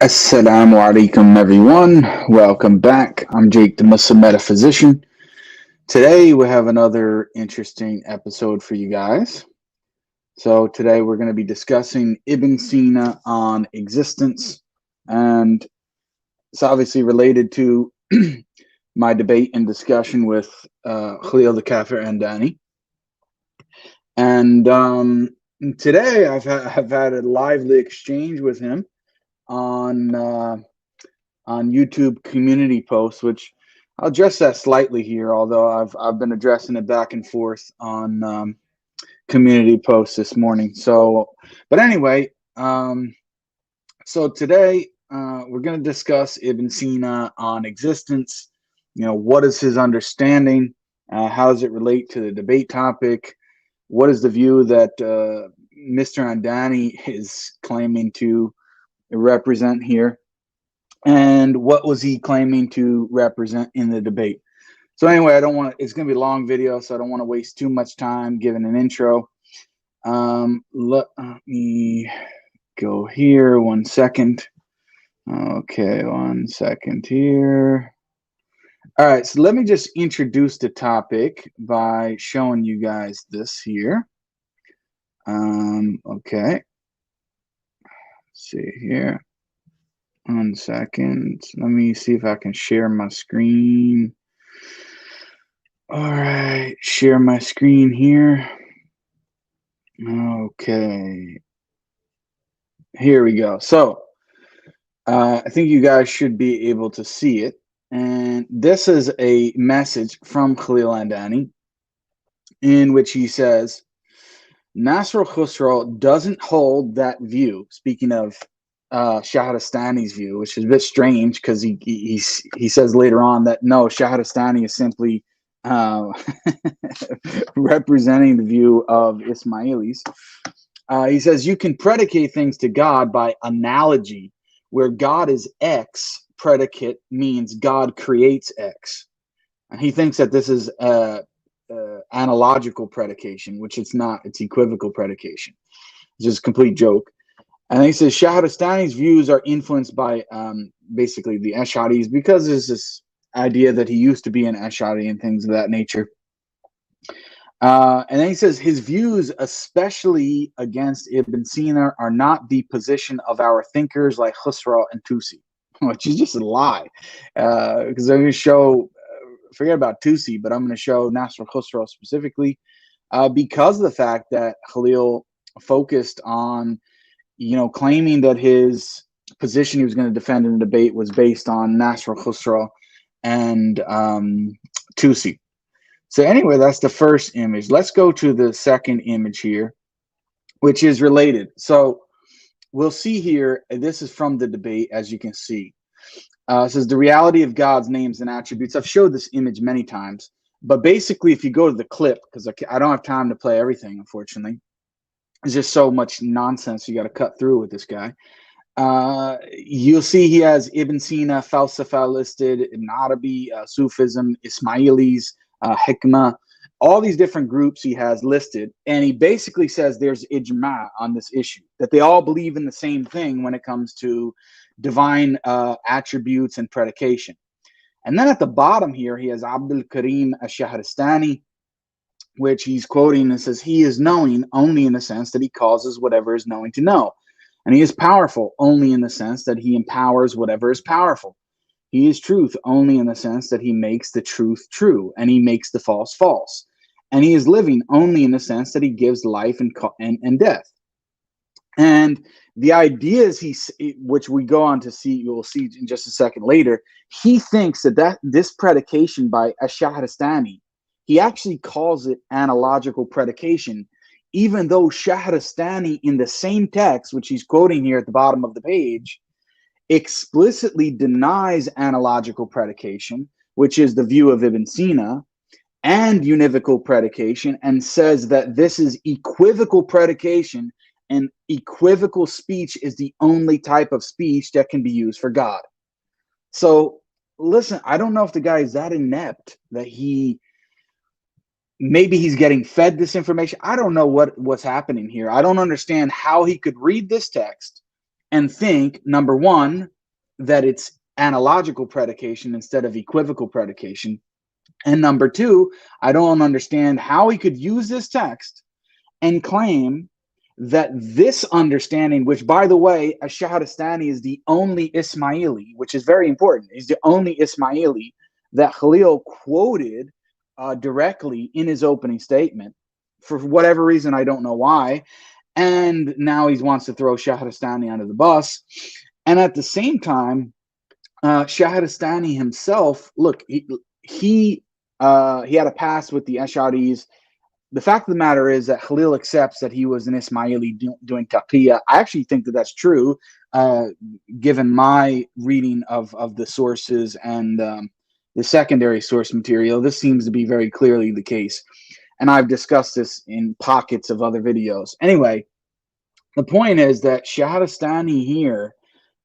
Assalamu alaikum, everyone. Welcome back. I'm Jake, the Muslim Metaphysician. Today, we have another interesting episode for you guys. So, today we're going to be discussing Ibn Sina on existence, and it's obviously related to my debate and discussion with Khalil the Kafir Andani. And today, I've had a lively exchange with him on YouTube community posts, which I'll address that slightly here, although I've been addressing it back and forth on community posts this morning. So, but anyway, so today we're going to discuss Ibn Sina on existence. What is his understanding? How does it relate to the debate topic? What is the view that Mr. Andani is claiming to represent here? And what was he claiming to represent in the debate? So anyway, it's going to be a long video, so I don't want to waste too much time giving an intro. Let me go here 1 second. Okay, 1 second here. All right, so let me just introduce the topic by showing you guys this here. Okay. Let's see here. 1 second. Let me see if I can share my screen. All right, share my screen here. Okay. Here we go. So, I think you guys should be able to see it. And this is a message from Khalil Andani in which he says, Nasr al-Khusraw doesn't hold that view, speaking of Shahrastani's view, which is a bit strange because he says later on that no, Shahrastani is simply representing the view of Ismailis. He says you can predicate things to God by analogy, where God is X, predicate means God creates X. And he thinks that this is analogical predication, which it's not. It's equivocal predication. It's just a complete joke. And he says Shahrastani's views are influenced by basically the Ash'aris because there's this idea that he used to be an Ash'ari and things of that nature. And then he says his views, especially against Ibn Sina, are not the position of our thinkers like Khusraw and Tusi, which is just a lie. Because I'm going to show, forget about Tusi, but I'm going to show Nasr Khusraw specifically because of the fact that Khalil focused on, claiming that his position he was going to defend in the debate was based on Nasr Khusraw and Tusi. So anyway, that's the first image. Let's go to the second image here, which is related. So we'll see here, this is from the debate, as you can see. It says the reality of God's names and attributes. I've showed this image many times, but basically if you go to the clip, because I don't have time to play everything, unfortunately. There's just so much nonsense you got to cut through with this guy. You'll see he has Ibn Sina, Falsafa listed, Ibn Arabi, Sufism, Ismailis, Hikmah, all these different groups he has listed, and he basically says there's ijma on this issue, that they all believe in the same thing when it comes to divine attributes and predication. And then at the bottom here, he has Abdul Karim Ash-Shahrastani, which he's quoting and says he is knowing only in the sense that he causes whatever is knowing to know. And he is powerful only in the sense that he empowers whatever is powerful. He is truth only in the sense that he makes the truth true and he makes the false false. And he is living only in the sense that he gives life and death. And the ideas which we go on to see, you'll see in just a second later, he thinks that this predication by Ash-Shahrastani, he actually calls it analogical predication, even though Shahrastani in the same text, which he's quoting here at the bottom of the page, explicitly denies analogical predication, which is the view of Ibn Sina, and univocal predication, and says that this is equivocal predication, and equivocal speech is the only type of speech that can be used for God. So listen, I don't know if the guy is that inept that maybe he's getting fed this information. I don't know what's happening here. I don't understand how he could read this text and think, number one, that it's analogical predication instead of equivocal predication. And number two, I don't understand how he could use this text and claim that this understanding, which, by the way, Ash-Shahrastani is the only Ismaili, which is very important. He's the only Ismaili that Khalil quoted directly in his opening statement. For whatever reason, I don't know why. And now he wants to throw Shahrastani under the bus. And at the same time, Shahrastani himself, look, he had a past with the Ash'aris. The fact of the matter is that Khalil accepts that he was an Ismaili doing taqiyya. I actually think that that's true, given my reading of the sources and the secondary source material. This seems to be very clearly the case. And I've discussed this in pockets of other videos. Anyway, the point is that Shahrastani here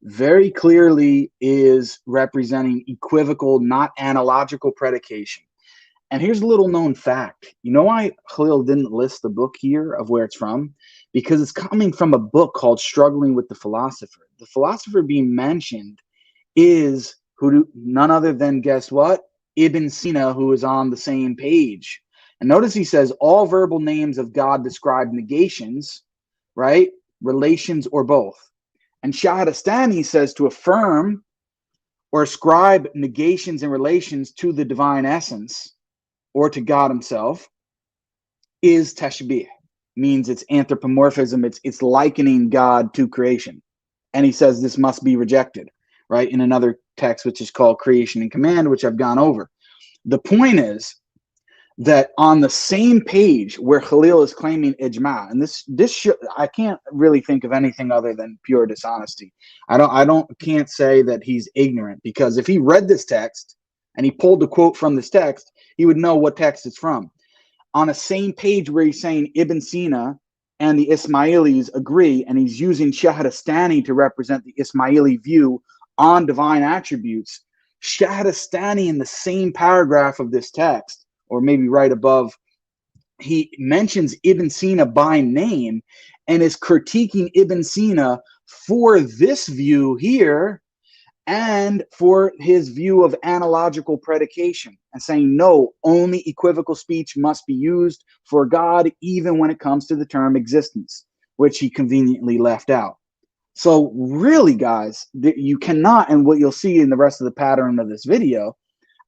very clearly is representing equivocal, not analogical predication. And here's a little known fact. You know why Khalil didn't list the book here of where it's from? Because it's coming from a book called Struggling with the Philosopher. The philosopher being mentioned is none other than, guess what? Ibn Sina, who is on the same page. And notice he says all verbal names of God describe negations, right? Relations or both. And Shahrastani says to affirm or ascribe negations and relations to the divine essence or to God himself is tashbih, means it's anthropomorphism, it's likening God to creation. And he says this must be rejected, right? In another text, which is called Creation and Command, which I've gone over. The point is that on the same page where Khalil is claiming ijma, and this I can't really think of anything other than pure dishonesty. I can't say that he's ignorant, because if he read this text and he pulled the quote from this text, he would know what text it's from. On a same page where he's saying Ibn Sina and the Ismailis agree, and he's using Shahrastani to represent the Ismaili view on divine attributes, Shahrastani in the same paragraph of this text, or maybe right above, he mentions Ibn Sina by name and is critiquing Ibn Sina for this view here and for his view of analogical predication, and saying, no, only equivocal speech must be used for God, even when it comes to the term existence, which he conveniently left out. So really, guys, you cannot, and what you'll see in the rest of the pattern of this video,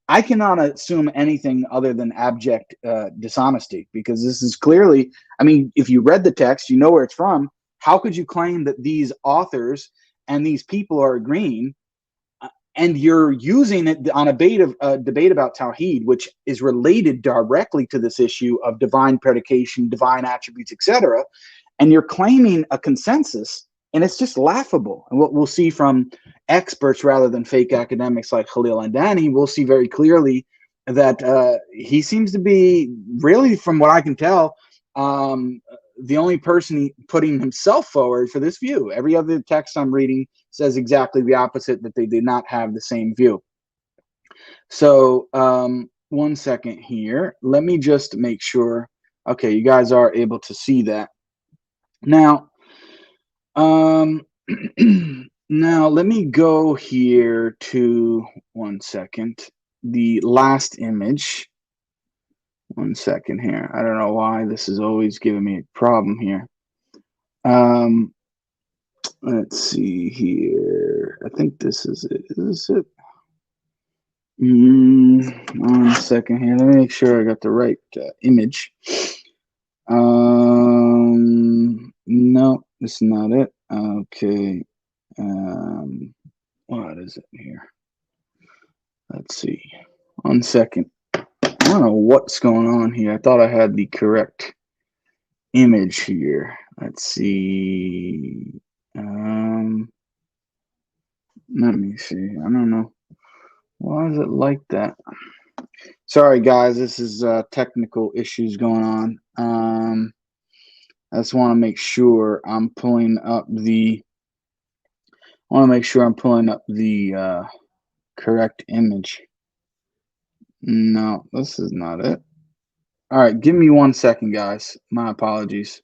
I cannot assume anything other than abject dishonesty, because this is clearly, I mean, if you read the text, you know where it's from. How could you claim that these authors and these people are agreeing, and you're using it on a debate about Tawheed, which is related directly to this issue of divine predication, divine attributes, etc., and you're claiming a consensus, and it's just laughable. And what we'll see from experts rather than fake academics like Khalil Andani, we'll see very clearly that he seems to be, really, from what I can tell, the only person putting himself forward for this view. Every other text I'm reading says exactly the opposite, that they did not have the same view. So 1 second here. Let me just make sure. Okay, you guys are able to see that. Now, now let me go here to 1 second. The last image. 1 second here. I don't know why this is always giving me a problem here. Let's see here. I think this is it. Is this it? 1 second here. Let me make sure I got the right image. No, this is not it. Okay. What is it here? Let's see. 1 second. I don't know what's going on here. I thought I had the correct image here. Let's see. Let me see. I don't know. Why is it like that? Sorry, guys. This is technical issues going on. I just want to make sure I'm pulling up the. I want to make sure I'm pulling up the correct image. No, this is not it. All right, give me 1 second, guys. My apologies.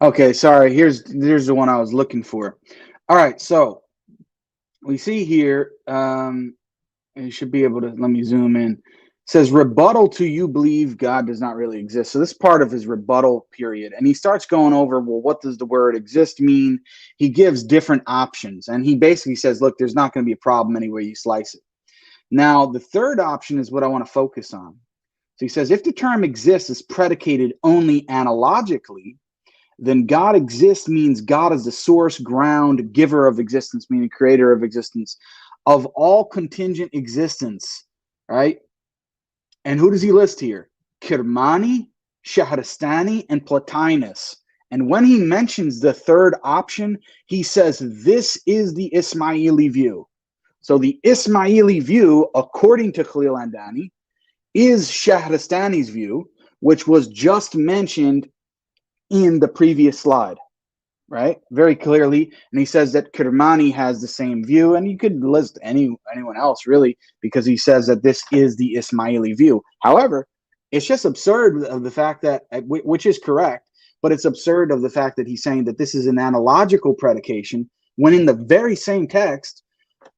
Okay, sorry. Here's the one I was looking for. All right, so we see here, and you should be able to, let me zoom in. It says rebuttal to you believe God does not really exist. So this is part of his rebuttal period. And he starts going over, well, what does the word exist mean? He gives different options. And he basically says, look, there's not going to be a problem anywhere you slice it. Now, the third option is what I want to focus on. So he says, if the term exists is predicated only analogically, then God exists means God is the source, ground, giver of existence, meaning creator of existence, of all contingent existence, right? And who does he list here? Kirmani, Shahrastani, and Plotinus. And when he mentions the third option, he says this is the Ismaili view. So the Ismaili view, according to Khalil Andani, is Shahrastani's view, which was just mentioned in the previous slide, right? Very clearly. And he says that Kirmani has the same view, and you could list anyone else really, because he says that this is the Ismaili view. However, it's just absurd of the fact that, which is correct, but it's absurd of the fact that he's saying that this is an analogical predication, when in the very same text,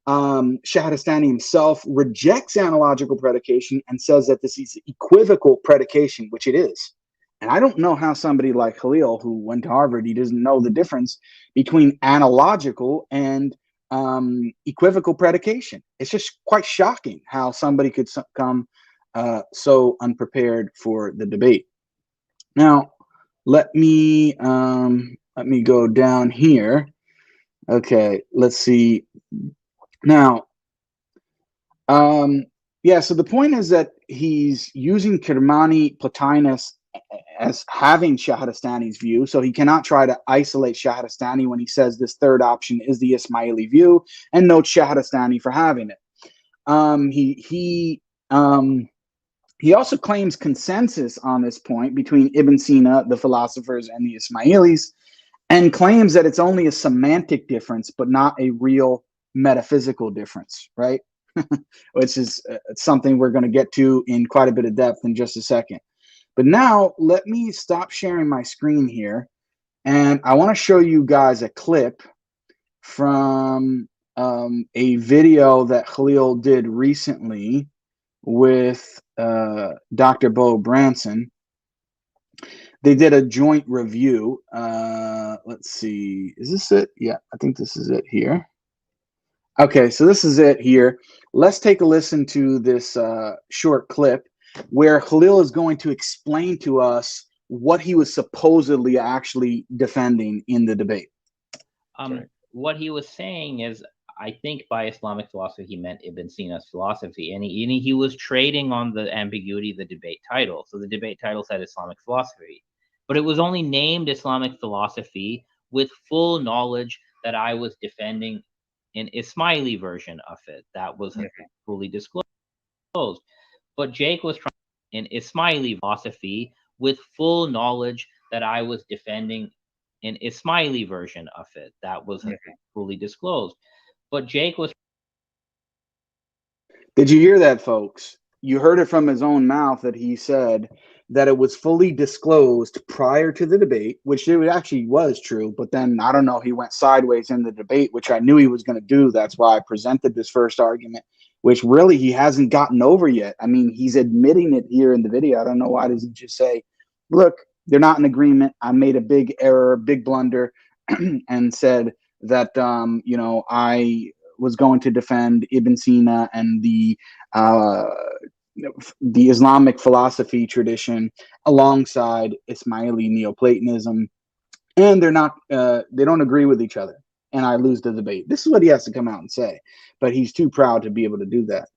Shahrastani himself rejects analogical predication and says that this is equivocal predication, which it is. And I don't know how somebody like Khalil, who went to Harvard, he doesn't know the difference between analogical and equivocal predication. It's just quite shocking how somebody could come so unprepared for the debate. Now, let me go down here. Okay, let's see. Now, yeah, so the point is that he's using Kirmani Plotinus as having Shahrastani's view, so he cannot try to isolate Shahrastani when he says this third option is the Ismaili view, and notes Shahrastani for having it. He also claims consensus on this point between Ibn Sina, the philosophers, and the Ismailis, and claims that it's only a semantic difference, but not a real metaphysical difference, right? Which is something we're going to get to in quite a bit of depth in just a second. But now let me stop sharing my screen here, and I want to show you guys a clip from a video that Khalil did recently with Dr. Bo Branson. They did a joint review. Let's see. Is this it? Yeah, I think this is it here. Okay, so this is it here. Let's take a listen to this short clip where Khalil is going to explain to us what he was supposedly actually defending in the debate. What he was saying is, I think by Islamic philosophy, he meant Ibn Sina's philosophy. And he was trading on the ambiguity of the debate title. So the debate title said Islamic philosophy. But it was only named Islamic philosophy with full knowledge that I was defending an Ismaili version of it that wasn't fully disclosed. But Jake was trying an Ismaili philosophy with full knowledge that I was defending an Ismaili version of it that wasn't fully disclosed. But Jake was. Did you hear that, folks? You heard it from his own mouth that he said that it was fully disclosed prior to the debate, which it actually was true. But then, I don't know, he went sideways in the debate, which I knew he was going to do. That's why I presented this first argument, which really he hasn't gotten over yet. I mean, he's admitting it here in the video. I don't know why doesn't he just say, look, they're not in agreement. I made a big error, big blunder, and said that, I was going to defend Ibn Sina and the Islamic philosophy tradition alongside Ismaili Neoplatonism, and they're not they don't agree with each other, and I lose the debate. This is what he has to come out and say, but he's too proud to be able to do that.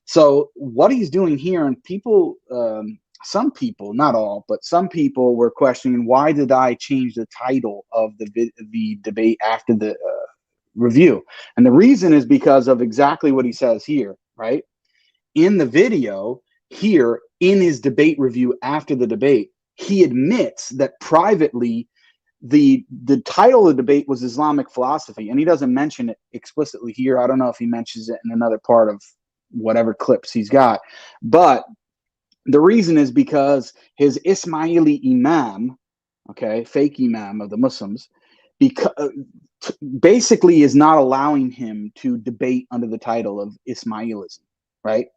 So what he's doing here, and people, some people, not all, but some people were questioning, why did I change the title of the debate after the review? And the reason is because of exactly what he says here, right? In the video here, in his debate review after the debate, he admits that privately the title of the debate was Islamic philosophy, and he doesn't mention it explicitly here. I don't know if he mentions it in another part of whatever clips he's got, but the reason is because his Ismaili imam, okay, fake imam of the Muslims, because basically is not allowing him to debate under the title of Ismailism, right?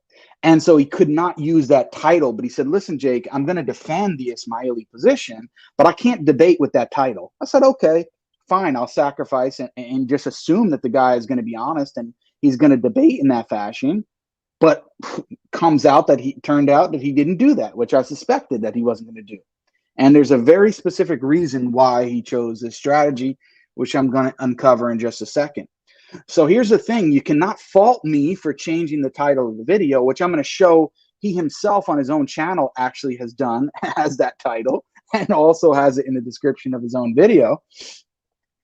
And so he could not use that title, but he said, listen, Jake, I'm going to defend the Ismaili position, but I can't debate with that title. I said, okay, fine, I'll sacrifice and just assume that the guy is going to be honest and he's going to debate in that fashion. But turned out that he didn't do that, which I suspected that he wasn't going to do. And there's a very specific reason why he chose this strategy, which I'm going to uncover in just a second. So here's the thing. You cannot fault me for changing the title of the video, which I'm going to show he himself on his own channel actually has done, has that title, and also has it in the description of his own video.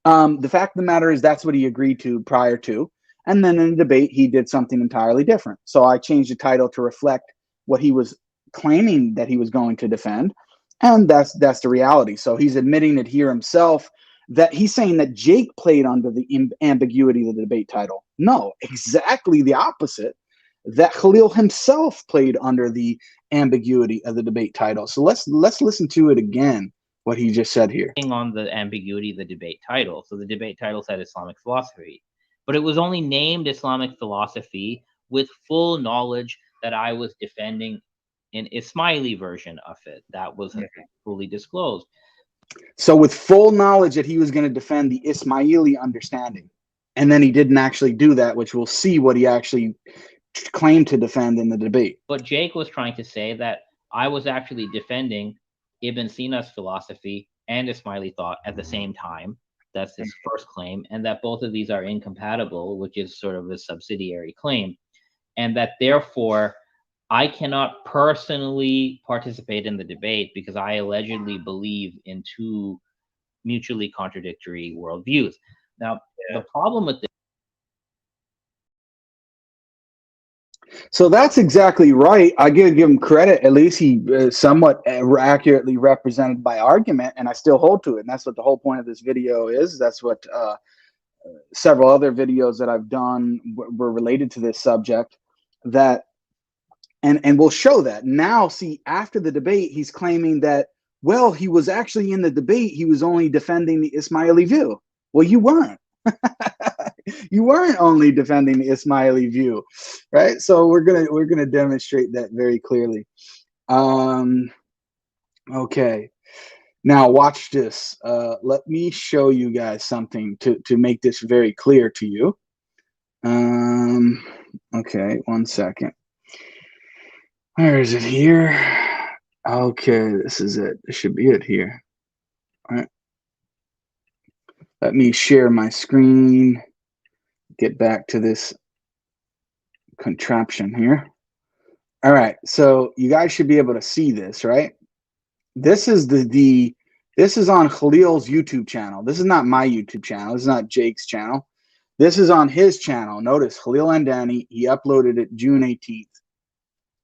The fact of the matter is that's what he agreed to prior to. And then in the debate, he did something entirely different. So I changed the title to reflect what he was claiming that he was going to defend. And that's the reality. So he's admitting it here himself, that he's saying that Jake played under the ambiguity of the debate title. No, exactly the opposite. That Khalil himself played under the ambiguity of the debate title. So let's listen to it again, what he just said here. On the ambiguity of the debate title. So the debate title said Islamic philosophy, but it was only named Islamic philosophy with full knowledge that I was defending an Ismaili version of it. That was fully disclosed. So with full knowledge that he was going to defend the Ismaili understanding, and then he didn't actually do that, which we'll see what he actually claimed to defend in the debate. But Jake was trying to say that I was actually defending Ibn Sina's philosophy and Ismaili thought at the same time. That's his first claim, and that both of these are incompatible, which is sort of a subsidiary claim, and that therefore I cannot personally participate in the debate because I allegedly believe in two mutually contradictory worldviews. Now, the problem with this. So that's exactly right. I give him credit. At least he somewhat accurately represented by argument, and I still hold to it. And that's what the whole point of this video is. That's what several other videos that I've done were related to this subject. And we'll show that. Now, see, after the debate, he's claiming that, well, he was actually in the debate. He was only defending the Ismaili view. Well, you weren't. You weren't only defending the Ismaili view, right? So we're gonna demonstrate that very clearly. Okay, now watch this. Let me show you guys something to make this very clear to you. Okay, 1 second. Where is it here? Okay, this is it. This should be it here. All right. Let me share my screen. Get back to this contraption here. All right, so you guys should be able to see this, right? This is this is on Khalil's YouTube channel. This is not my YouTube channel. This is not Jake's channel. This is on his channel. Notice Khalil Andani. He uploaded it June 18th.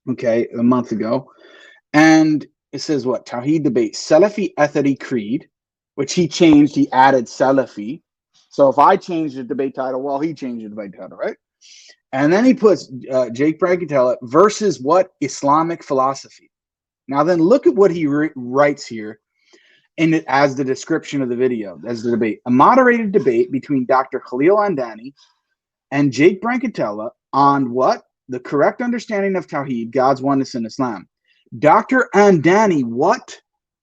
Okay, a month ago. And it says what? Tawheed debate, Salafi Athari Creed, which he changed. He added Salafi. So if I change the debate title, well, he changed the debate title, right? And then he puts Jake Brancatella versus what? Islamic philosophy. Now then look at what he writes here as the description of the video, as the debate. A moderated debate between Dr. Khalil Andani and Jake Brancatella on what? The correct understanding of Tawheed, God's oneness in Islam. Dr. Andani, what?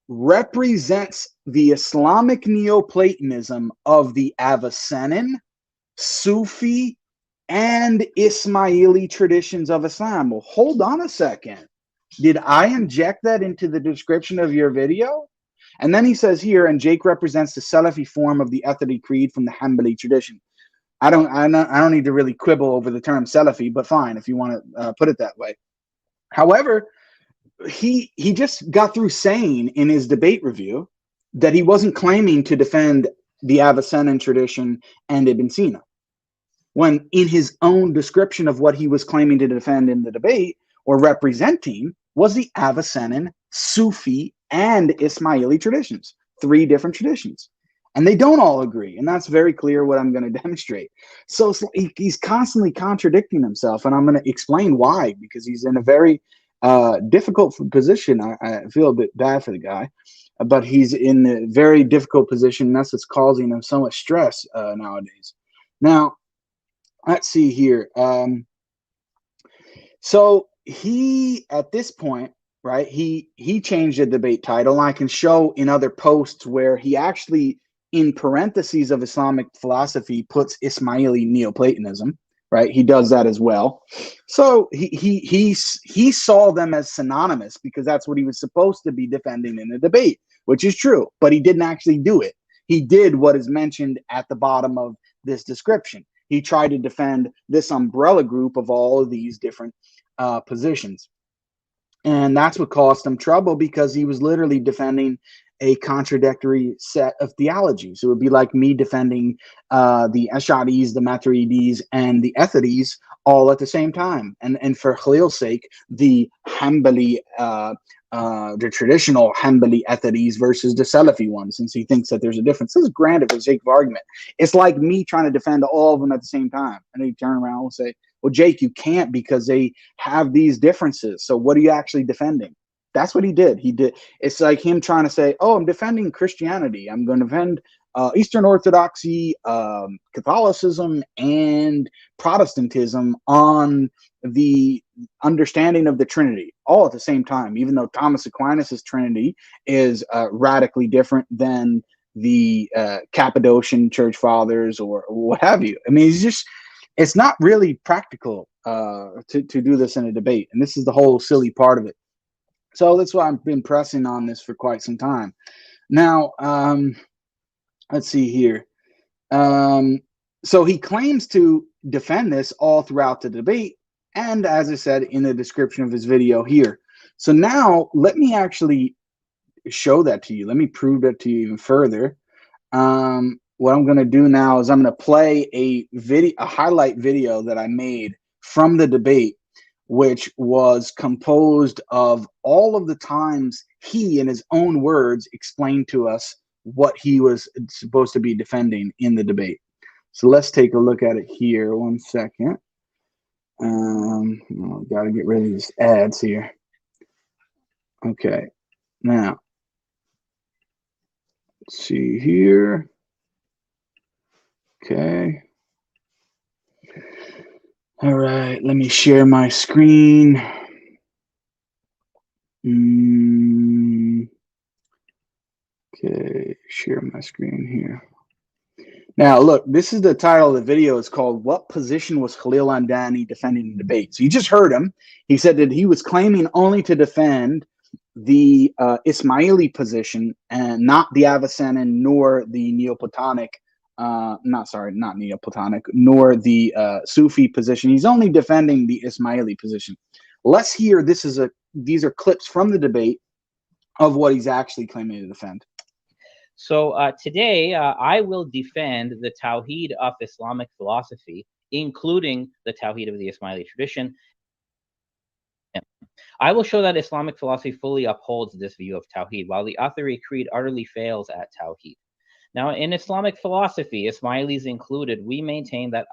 Represents the Islamic Neoplatonism of the Avicennan, Sufi, and Ismaili traditions of Islam. Well, hold on a second. Did I inject that into the description of your video? And then he says here, and Jake represents the Salafi form of the Athari Creed from the Hanbali tradition. I don't need to really quibble over the term Salafi, but fine if you want to put it that way. However, he just got through saying in his debate review that he wasn't claiming to defend the Avicennan tradition and Ibn Sina, when in his own description of what he was claiming to defend in the debate or representing was the Avicennan, Sufi, and Ismaili traditions, 3 different traditions. And they don't all agree, and that's very clear what I'm going to demonstrate. So he's constantly contradicting himself, and I'm going to explain why, because he's in a very difficult position. I feel a bit bad for the guy. but he's in a very difficult position. And that's what's causing him so much stress nowadays. Now, let's see here. So he, at this point, right, he changed the debate title. And I can show in other posts where he actually, in parentheses of Islamic philosophy, puts Ismaili Neoplatonism. Right, he does that as well. So he saw them as synonymous because that's what he was supposed to be defending in a debate, which is true. But he didn't actually do it. He did what is mentioned at the bottom of this description. He tried to defend this umbrella group of all of these different positions. And that's what caused him trouble, because he was literally defending a contradictory set of theologies. It would be like me defending the Ash'aris, the Maturides, and the Ethides all at the same time. And for Khalil's sake, the Hanbali, the traditional Hanbali Ethides versus the Salafi ones, since he thinks that there's a difference. This is granted for the sake of argument. It's like me trying to defend all of them at the same time. And then you turn around and say, well, Jake, you can't, because they have these differences. So what are you actually defending? That's what he did. It's like him trying to say, oh, I'm defending Christianity. I'm going to defend Eastern Orthodoxy, Catholicism, and Protestantism on the understanding of the Trinity, all at the same time, even though Thomas Aquinas' Trinity is radically different than the Cappadocian Church Fathers or what have you. I mean, it's not really practical to do this in a debate. And this is the whole silly part of it. So that's why I've been pressing on this for quite some time. Now, let's see here. So he claims to defend this all throughout the debate, and as I said in the description of his video here. So now let me actually show that to you. Let me prove that to you even further. What I'm going to do now is I'm going to play a highlight video that I made from the debate, which was composed of all of the times he, in his own words, explained to us what he was supposed to be defending in the debate. So let's take a look at it here. 1 second. Got to get rid of these ads here. Okay. Now, let's see here. Okay. All right, let me share my screen. Okay, share my screen here. Now, look, this is the title of the video. It's called, What Position Was Khalil Andani Defending in Debate? So you just heard him. He said that he was claiming only to defend the Ismaili position and not the Avicennan nor the Neoplatonic, not Neoplatonic, nor the Sufi position. He's only defending the Ismaili position. Let's hear, these are clips from the debate of what he's actually claiming to defend. So today, I will defend the Tawheed of Islamic philosophy, including the Tawheed of the Ismaili tradition. I will show that Islamic philosophy fully upholds this view of Tawheed, while the Athari creed utterly fails at Tawheed. Now, in Islamic philosophy, Ismailis included, we maintain that...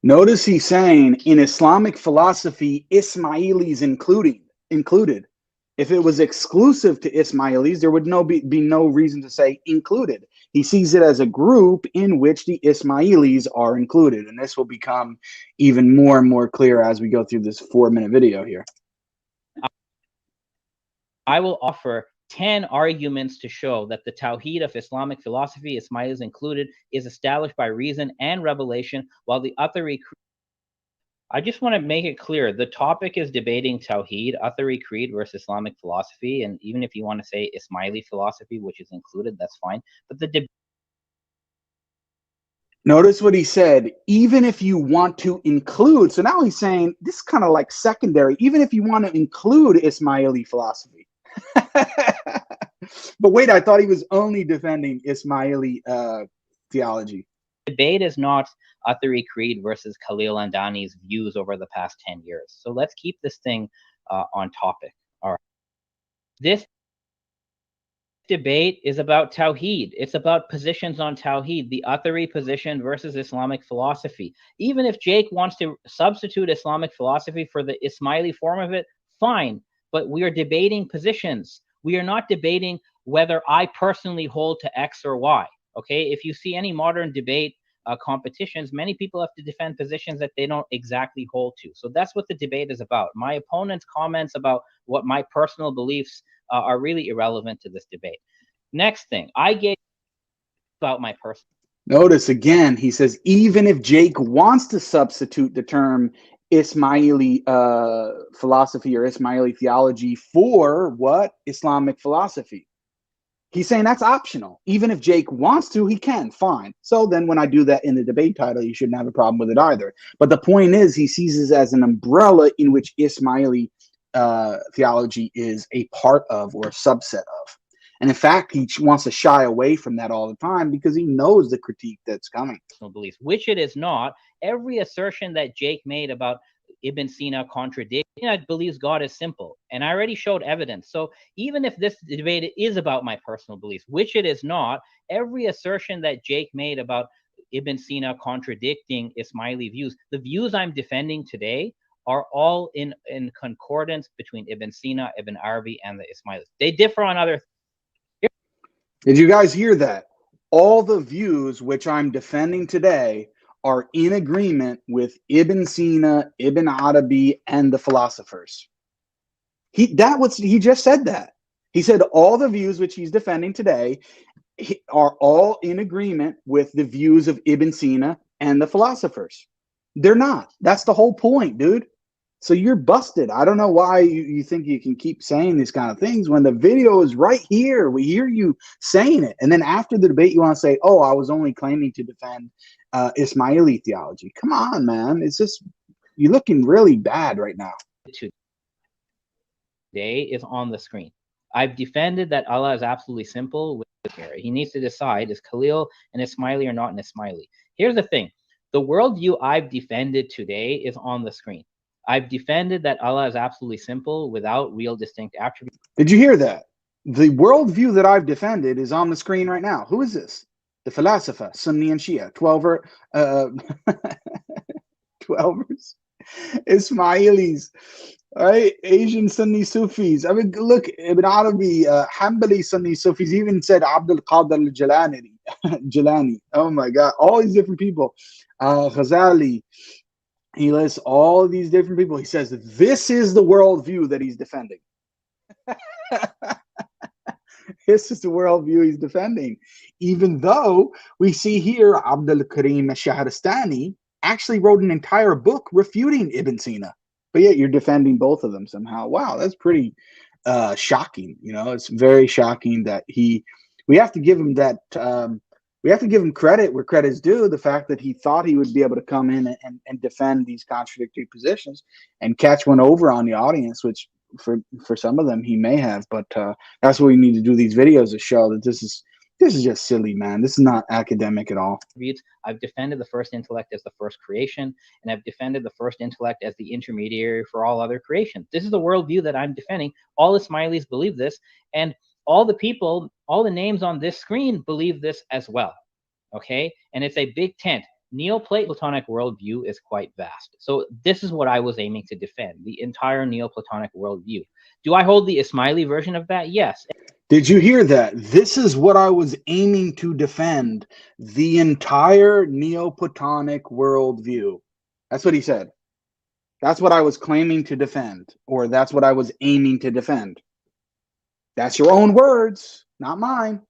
Notice he's saying, in Islamic philosophy, Ismailis included. If it was exclusive to Ismailis, there would be no reason to say included. He sees it as a group in which the Ismailis are included. And this will become even more and more clear as we go through this 4-minute video here. I will offer 10 arguments to show that the Tawheed of Islamic philosophy, Ismailis included, is established by reason and revelation, while the Athari... I just want to make it clear, the topic is debating Tawheed, Athari creed versus Islamic philosophy, and even if you want to say Ismaili philosophy, which is included, that's fine. But the Notice what he said, even if you want to include, so now he's saying, this is kind of like secondary, even if you want to include Ismaili philosophy. But wait, I thought he was only defending Ismaili theology. Debate is not Athari creed versus Khalil Andani's views over the past 10 years. So let's keep this thing on topic. All right. This debate is about Tawheed. It's about positions on Tawheed, the Athari position versus Islamic philosophy. Even if Jake wants to substitute Islamic philosophy for the Ismaili form of it, fine. but we are debating positions. We are not debating whether I personally hold to X or Y. Okay, if you see any modern debate competitions, many people have to defend positions that they don't exactly hold to. So that's what the debate is about. My opponent's comments about what my personal beliefs are really irrelevant to this debate. Next thing, I gave about my personal. Notice again, he says, even if Jake wants to substitute the term Ismaili philosophy or Ismaili theology for what? Islamic philosophy. He's saying that's optional. Even if Jake wants to, he can. Fine. So then when I do that in the debate title, you shouldn't have a problem with it either. But the point is, he sees this as an umbrella in which Ismaili theology is a part of or a subset of. And in fact, he wants to shy away from that all the time because he knows the critique that's coming. Beliefs, which it is not. Every assertion that Jake made about Ibn Sina contradicts, believes God is simple. And I already showed evidence. So even if this debate is about my personal beliefs, which it is not, every assertion that Jake made about Ibn Sina contradicting Ismaili views, the views I'm defending today are all in concordance between Ibn Sina, Ibn Arabi, and the Ismailis. They differ on other things. Did you guys hear that? All the views which I'm defending today are in agreement with Ibn Sina, Ibn Arabi, and the philosophers. He just said that. He said all the views which he's defending today are all in agreement with the views of Ibn Sina and the philosophers. They're not. That's the whole point, dude. So you're busted. I don't know why you think you can keep saying these kind of things when the video is right here. We hear you saying it. And then after the debate, you want to say, oh, I was only claiming to defend Ismaili theology. Come on, man. It's just, you're looking really bad right now. Today is on the screen. I've defended that Allah is absolutely simple. He needs to decide, is Khalil an Ismaili or not an Ismaili? Here's the thing. The worldview I've defended today is on the screen. I've defended that Allah is absolutely simple without real distinct attributes. Did you hear that? The worldview that I've defended is on the screen right now. Who is this? The philosopher, Sunni and Shia, 12ers, Ismailis, right? Asian Sunni Sufis. I mean, look, Ibn Arabi, Hanbali Sunni Sufis, even said Abdul Qadir al-Jilani. Oh my God, all these different people. Ghazali. He lists all of these different people. He says this is the worldview that he's defending. This is the worldview he's defending. Even though we see here Abdul Karim Shahristani actually wrote an entire book refuting Ibn Sina. But yet you're defending both of them somehow. Wow, that's pretty shocking. You know, it's very shocking that we have to give him that we have to give him credit where credit's due. The fact that he thought he would be able to come in and defend these contradictory positions and catch one over on the audience, which for some of them he may have. But that's what we need to do these videos to show that this is just silly, man. This is not academic at all. I've defended the first intellect as the first creation, and I've defended the first intellect as the intermediary for all other creation. This is the worldview that I'm defending. All Ismailis believe this, and all the people, all the names on this screen believe this as well. Okay? And it's a big tent. Neoplatonic worldview is quite vast. So this is what I was aiming to defend, the entire Neoplatonic worldview. Do I hold the Ismaili version of that? Yes. Did you hear that? This is what I was aiming to defend, the entire Neoplatonic worldview. That's what he said. That's what I was claiming to defend, or that's what I was aiming to defend. That's your own words, not mine.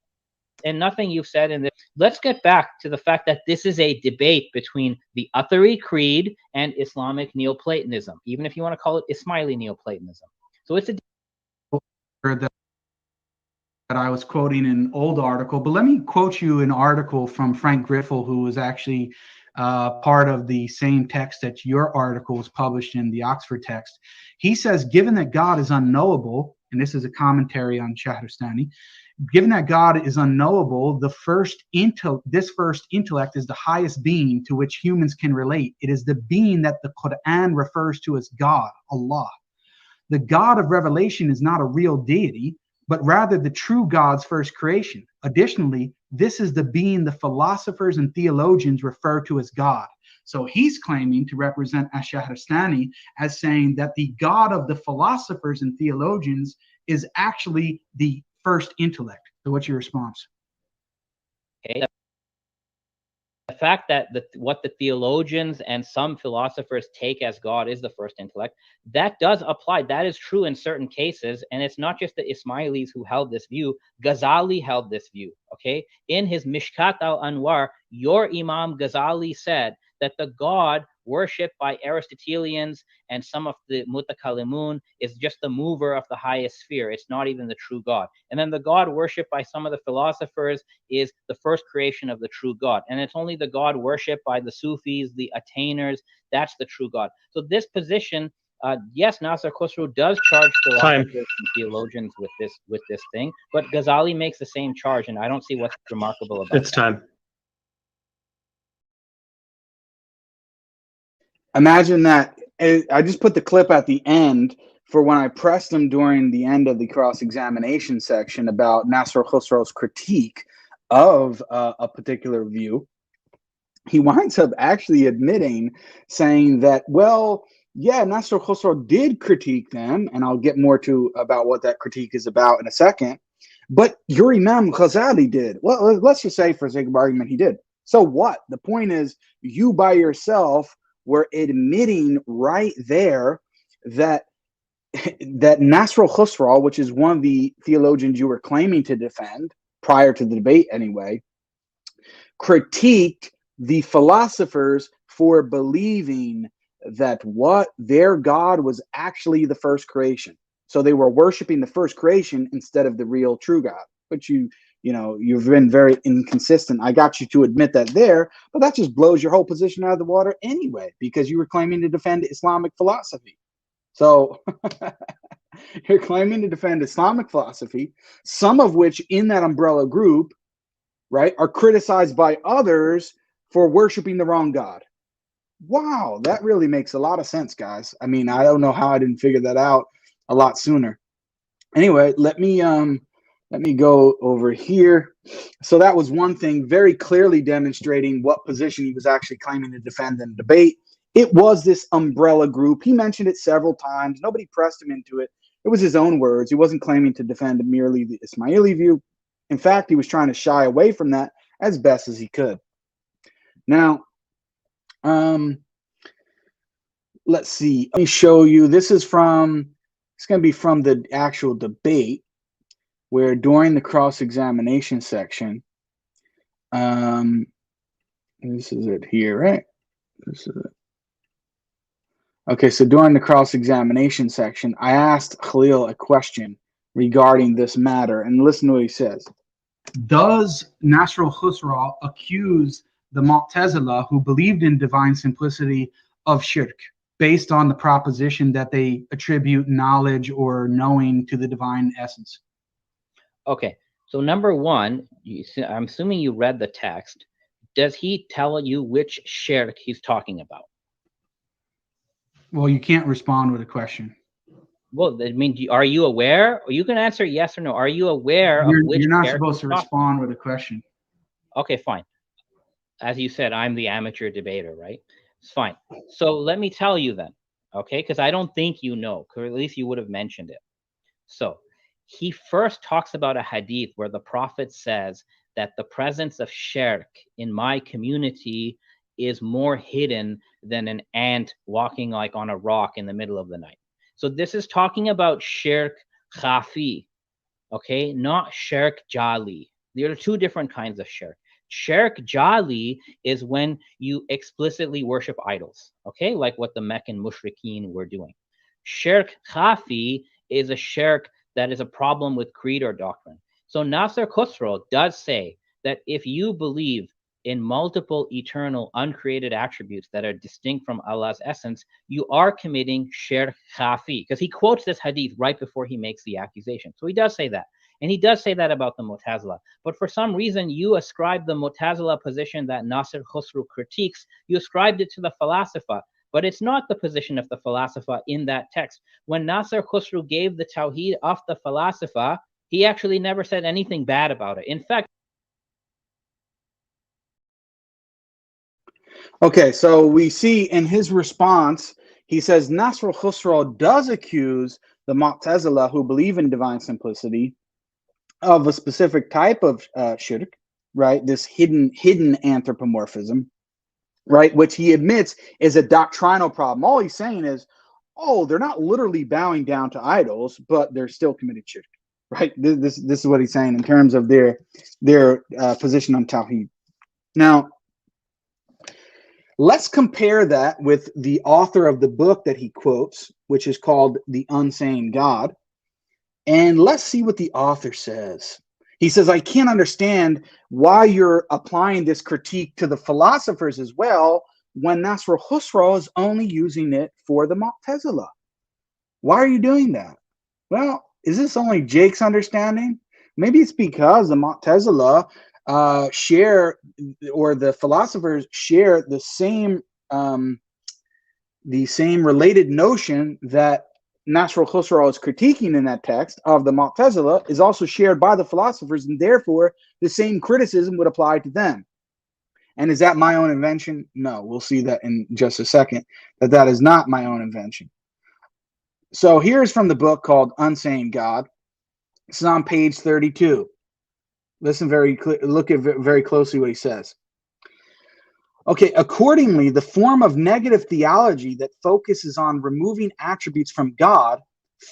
And nothing you've said in this. Let's get back to the fact that this is a debate between the Athari Creed and Islamic Neoplatonism, even if you want to call it Ismaili Neoplatonism. So it's a that I was quoting an old article, but let me quote you an article from Frank Griffel, who was actually part of the same text that your article was published in, the Oxford text. He says, given that God is unknowable, and this is a commentary on Shahristani, given that God is unknowable, this first intellect is the highest being to which humans can relate. It is the being that the Quran refers to as God, Allah. The God of revelation is not a real deity, but rather the true God's first creation. Additionally, this is the being the philosophers and theologians refer to as God. So he's claiming to represent Ash-Shahrastani as saying that the God of the philosophers and theologians is actually the first intellect. So what's your response? Okay. The fact that what the theologians and some philosophers take as God is the first intellect, that does apply. That is true in certain cases. And it's not just the Ismailis who held this view. Ghazali held this view. Okay. In his Mishkat al-Anwar, your Imam Ghazali said that the God worshipped by Aristotelians and some of the Mutakallimun is just the mover of the highest sphere. It's not even the true God. And then the God worshipped by some of the philosophers is the first creation of the true God. And it's only the God worshipped by the Sufis, the attainers, that's the true God. So this position, yes, Nasser Khosrow does charge philosophers and theologians with this thing, but Ghazali makes the same charge, and I don't see what's remarkable about It's time. Imagine that. I just put the clip at the end for when I pressed him during the end of the cross-examination section about Nasser Khosrow's critique of a particular view. He winds up actually admitting, saying that, well, yeah, Nasser Khosrow did critique them, and I'll get more to about what that critique is about in a second, but your Imam Ghazali did. Well, let's just say for sake of argument he did. So what? The point is, you by yourself were admitting right there that Nasr al-Khusraw, which is one of the theologians you were claiming to defend prior to the debate anyway, critiqued the philosophers for believing that what their God was actually the first creation. So they were worshiping the first creation instead of the real true God, which you've been very inconsistent. I got you to admit that there, but that just blows your whole position out of the water anyway, because you were claiming to defend Islamic philosophy. So you're claiming to defend Islamic philosophy, some of which in that umbrella group, right, are criticized by others for worshiping the wrong God. Wow, that really makes a lot of sense, guys. I mean, I don't know how I didn't figure that out a lot sooner. Anyway, let me go over here. So that was one thing, very clearly demonstrating what position he was actually claiming to defend in the debate. It was this umbrella group. He mentioned it several times. Nobody pressed him into it. It was his own words. He wasn't claiming to defend merely the Ismaili view. In fact, he was trying to shy away from that as best as he could. Now, let's see. Let me show you. This is from, it's going to be from the actual debate, where during the cross-examination section, this is it here, right? This is it. Okay, so during the cross-examination section, I asked Khalil a question regarding this matter, and listen to what he says. Does Nasr al-Khusraw accuse the Mu'tazila, who believed in divine simplicity, of shirk, based on the proposition that they attribute knowledge or knowing to the divine essence? Okay, so number one, I'm assuming you read the text. Does he tell you which shirk he's talking about? Well, you can't respond with a question. Well, I mean, are you aware? Or you can answer yes or no. Are you aware of which You're not shirk supposed to respond with a question. Okay, fine. As you said, I'm the amateur debater, right? It's fine. So let me tell you then, okay? Because I don't think you know, or at least you would have mentioned it. So he first talks about a hadith where the Prophet says that the presence of shirk in my community is more hidden than an ant walking like on a rock in the middle of the night. So this is talking about shirk khafi, okay? Not shirk jali. There are two different kinds of shirk. Shirk jali is when you explicitly worship idols, okay? Like what the Meccan mushrikeen were doing. Shirk khafi is a shirk that is a problem with creed or doctrine. So Nasr Khusraw does say that if you believe in multiple eternal uncreated attributes that are distinct from Allah's essence, you are committing shirk khafi, because he quotes this hadith right before he makes the accusation. So he does say that. And he does say that about the Mu'tazila. But for some reason, you ascribe the Mu'tazila position that Nasr Khusraw critiques, you ascribed it to the Falasifa. But it's not the position of the Falasifa in that text. When Nasr Khusraw gave the Tawheed of the Falasifa, he actually never said anything bad about it. In fact, Okay, so we see in his response, he says Nasr al-Khusraw does accuse the Mu'tazila who believe in divine simplicity of a specific type of shirk, right? This hidden anthropomorphism, right? Which he admits is a doctrinal problem. All he's saying is, oh, they're not literally bowing down to idols, but they're still committed shirk, right? This is what he's saying in terms of their position on Tawheed. Now, let's compare that with the author of the book that he quotes, which is called The Unsane God. And let's see what the author says. He says, I can't understand why you're applying this critique to the philosophers as well when Nasr al-Khusraw is only using it for the Mu'tazila. Why are you doing that? Well, is this only Jake's understanding? Maybe it's because the Mu'tazila share, or the philosophers share the same related notion that Nasr al-Khusraw is critiquing in that text of the Mu'tazila is also shared by the philosophers, and therefore the same criticism would apply to them. And is that my own invention? No, we'll see that in just a second, that is not my own invention. So here's from the book called Unsane God. This is on page 32. Listen look at very closely what he says. Okay, accordingly, the form of negative theology that focuses on removing attributes from God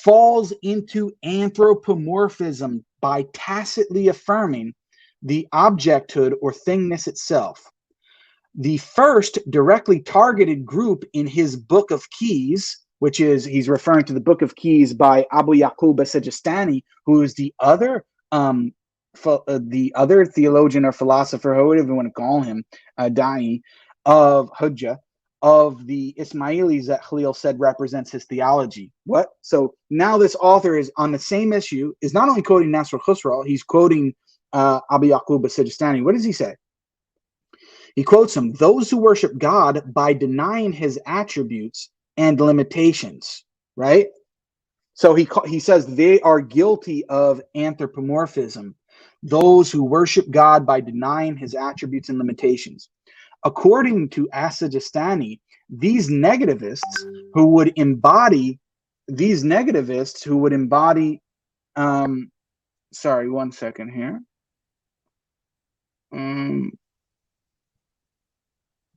falls into anthropomorphism by tacitly affirming the objecthood or thingness itself. The first directly targeted group in his Book of Keys, which is, he's referring to the Book of Keys by Abu Yaqub as-Sijistani, who is the other theologian or philosopher, however you want to call him, Dai, of Hujjah, of the Ismailis that Khalil said represents his theology. What? So now this author is on the same issue, is not only quoting Nasr al-Khusraw, he's quoting Abu Yaqub as-Sijistani. What does he say? He quotes him, those who worship God by denying his attributes and limitations, right? So he says they are guilty of anthropomorphism, those who worship God by denying his attributes and limitations. According to as-Sijistani, these negativists who would embody, sorry, one second here.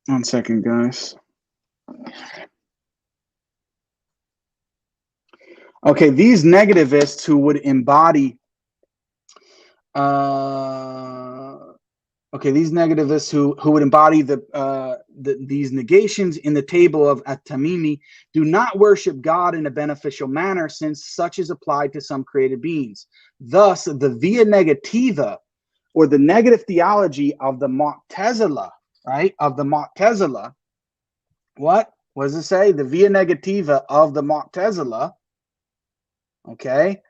One second, guys. Okay, these negativists who would embody, these negativists who would embody these negations in the table of At-Tamimi do not worship God in a beneficial manner, since such is applied to some created beings. Thus, the via negativa, or the negative theology of the Mu'tazila, right? Of the Mu'tazila, what does it say? The via negativa of the Mu'tazila, okay,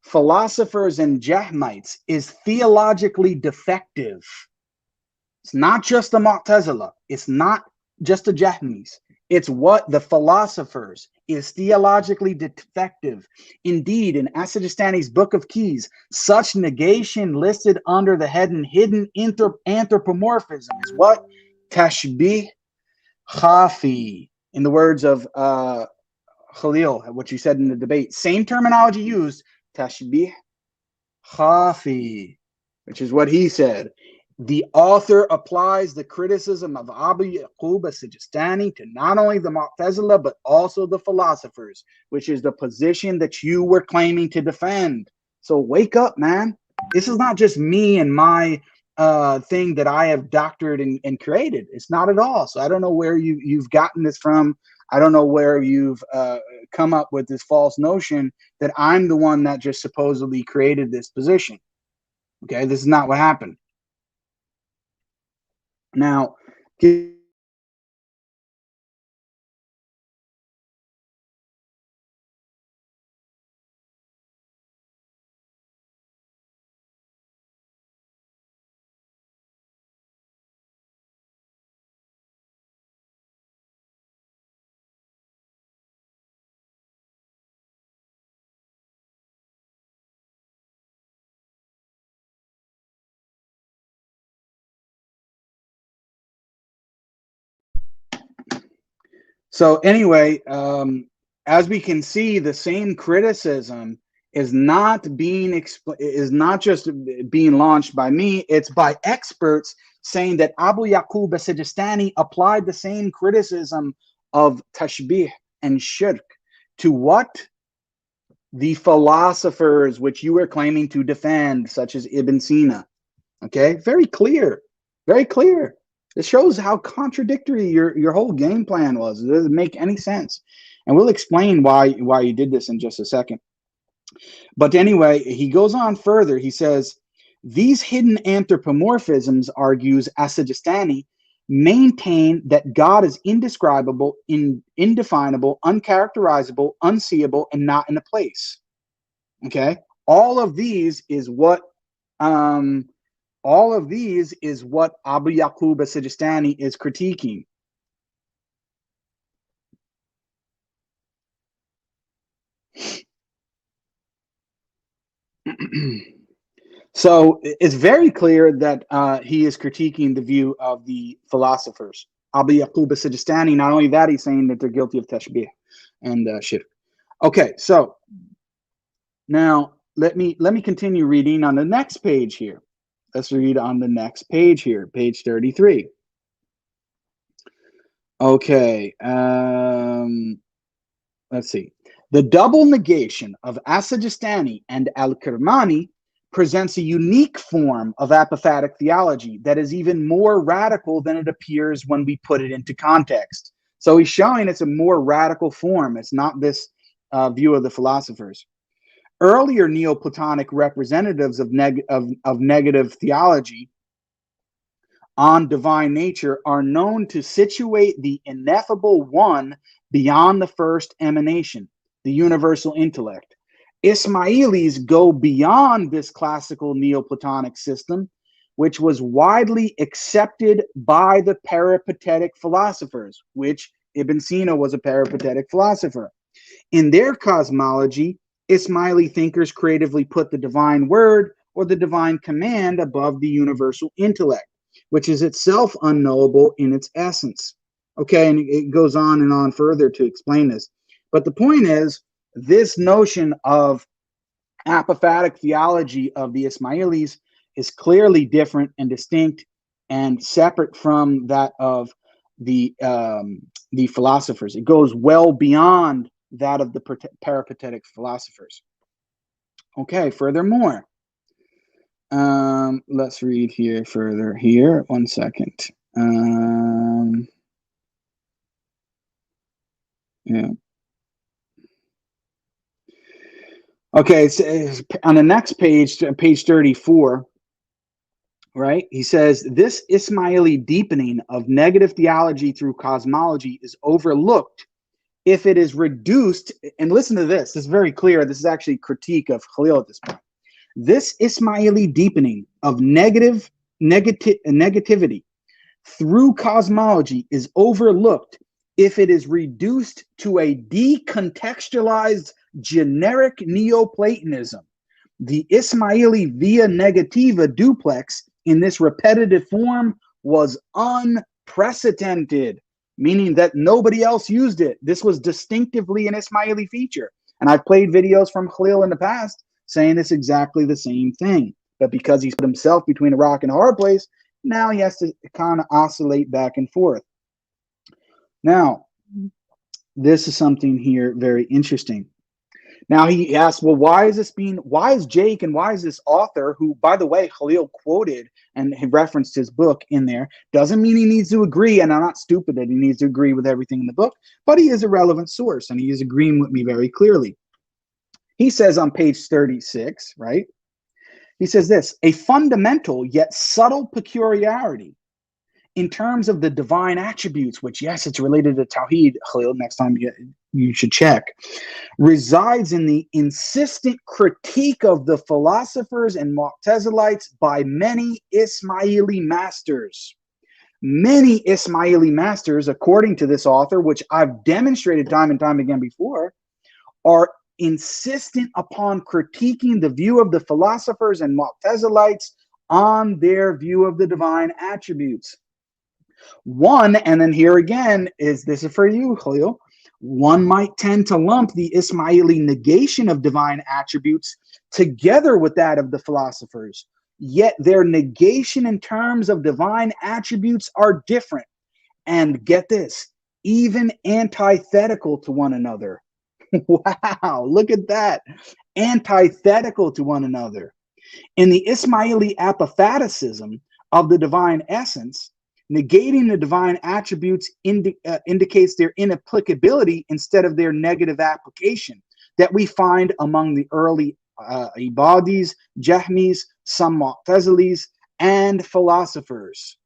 philosophers and Jahmites, is theologically defective. It's not just the Mu'tazila. It's not just the Jahmis. It's what the philosophers is theologically defective. Indeed, in as-Sijistani's Book of Keys, such negation listed under the heading hidden anthropomorphism is what? Tashbih khafi. In the words of Khalil, what you said in the debate, same terminology used, tashbih khafi, which is what he said. The author applies the criticism of Abu Yaqub as-Sijistani to not only the Mu'tazila, but also the philosophers, which is the position that you were claiming to defend. So wake up, man. This is not just me and my thing that I have doctored and created. It's not at all. So I don't know where you've gotten this from. I don't know where you've come up with this false notion that I'm the one that just supposedly created this position. Okay, this is not what happened. Now, So anyway, as we can see, the same criticism is not just being launched by me. It's by experts saying that Abu Yaqub as-Sijistani applied the same criticism of tashbih and shirk to what? The philosophers which you are claiming to defend, such as Ibn Sina. Okay, very clear, very clear. It shows how contradictory your whole game plan was. It doesn't make any sense, and we'll explain why you did this in just a second. But anyway, he goes on further. He says these hidden anthropomorphisms, argues as-Sijistani, maintain that God is indescribable, indefinable, uncharacterizable, unseeable, and not in a place. Okay, all of these is what Abu Yaqub as-Sijistani is critiquing. So it's very clear that he is critiquing the view of the philosophers. Abu Yaqub as-Sijistani, not only that, he's saying that they're guilty of tashbih and shirk. Okay, so now let me continue reading on the next page here. Let's read on the next page here, page 33. Okay, let's see. The double negation of as-Sijistani and al-Kirmani presents a unique form of apophatic theology that is even more radical than it appears when we put it into context. So he's showing it's a more radical form. It's not this view of the philosophers. Earlier Neoplatonic representatives of negative theology on divine nature are known to situate the ineffable one beyond the first emanation, the universal intellect. Ismailis go beyond this classical Neoplatonic system, which was widely accepted by the peripatetic philosophers, which Ibn Sina was a peripatetic philosopher. In their cosmology, Ismaili thinkers creatively put the divine word or the divine command above the universal intellect, which is itself unknowable in its essence. Okay, and it goes on and on further to explain this. But the point is, this notion of apophatic theology of the Ismailis is clearly different and distinct and separate from that of the philosophers. It goes well beyond that of the peripatetic philosophers. Okay, furthermore, let's read here further here. 1 second. Yeah. Okay, it's on the next page, page 34, right? He says, this Ismaili deepening of negative theology through cosmology is overlooked if it is reduced, and listen to this, this is very clear, this is actually critique of Khalil at this point. This Ismaili deepening of negativity through cosmology is overlooked if it is reduced to a decontextualized generic Neoplatonism. The Ismaili via negativa duplex in this repetitive form was unprecedented, meaning that nobody else used it. This was distinctively an Ismaili feature. And I've played videos from Khalil in the past saying it's exactly the same thing. But because he's put himself between a rock and a hard place, now he has to kind of oscillate back and forth. Now, this is something here very interesting. Now he asks, well, why is Jake and why is this author, who, by the way, Khalil quoted and he referenced his book in there, doesn't mean he needs to agree, and I'm not stupid that he needs to agree with everything in the book, but he is a relevant source and he is agreeing with me very clearly. He says on page 36, right? He says this, a fundamental yet subtle peculiarity in terms of the divine attributes, which, yes, it's related to Tawheed, Khalil, next time you should check, resides in the insistent critique of the philosophers and Mu'tazilites by many Ismaili masters. Many Ismaili masters, according to this author, which I've demonstrated time and time again before, are insistent upon critiquing the view of the philosophers and Mu'tazilites on their view of the divine attributes. One, and then here again, this is for you, Khalil. One might tend to lump the Ismaili negation of divine attributes together with that of the philosophers, yet their negation in terms of divine attributes are different, and get this, even antithetical to one another. Wow, look at that. Antithetical to one another. In the Ismaili apophaticism of the divine essence, negating the divine attributes indicates their inapplicability instead of their negative application that we find among the early Ibadis, Jahmis, some Mu'tazilis, and philosophers.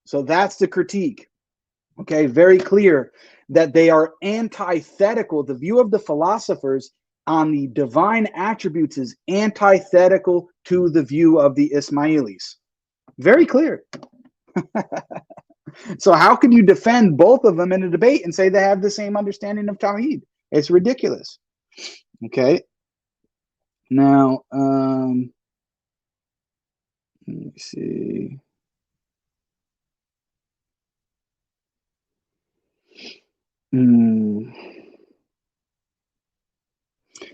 So that's the critique. Okay, very clear that they are antithetical. The view of the philosophers on the divine attributes is antithetical to the view of the Ismailis. Very clear. So how can you defend both of them in a debate and say they have the same understanding of Tawheed? It's ridiculous. Okay. Now, let me see.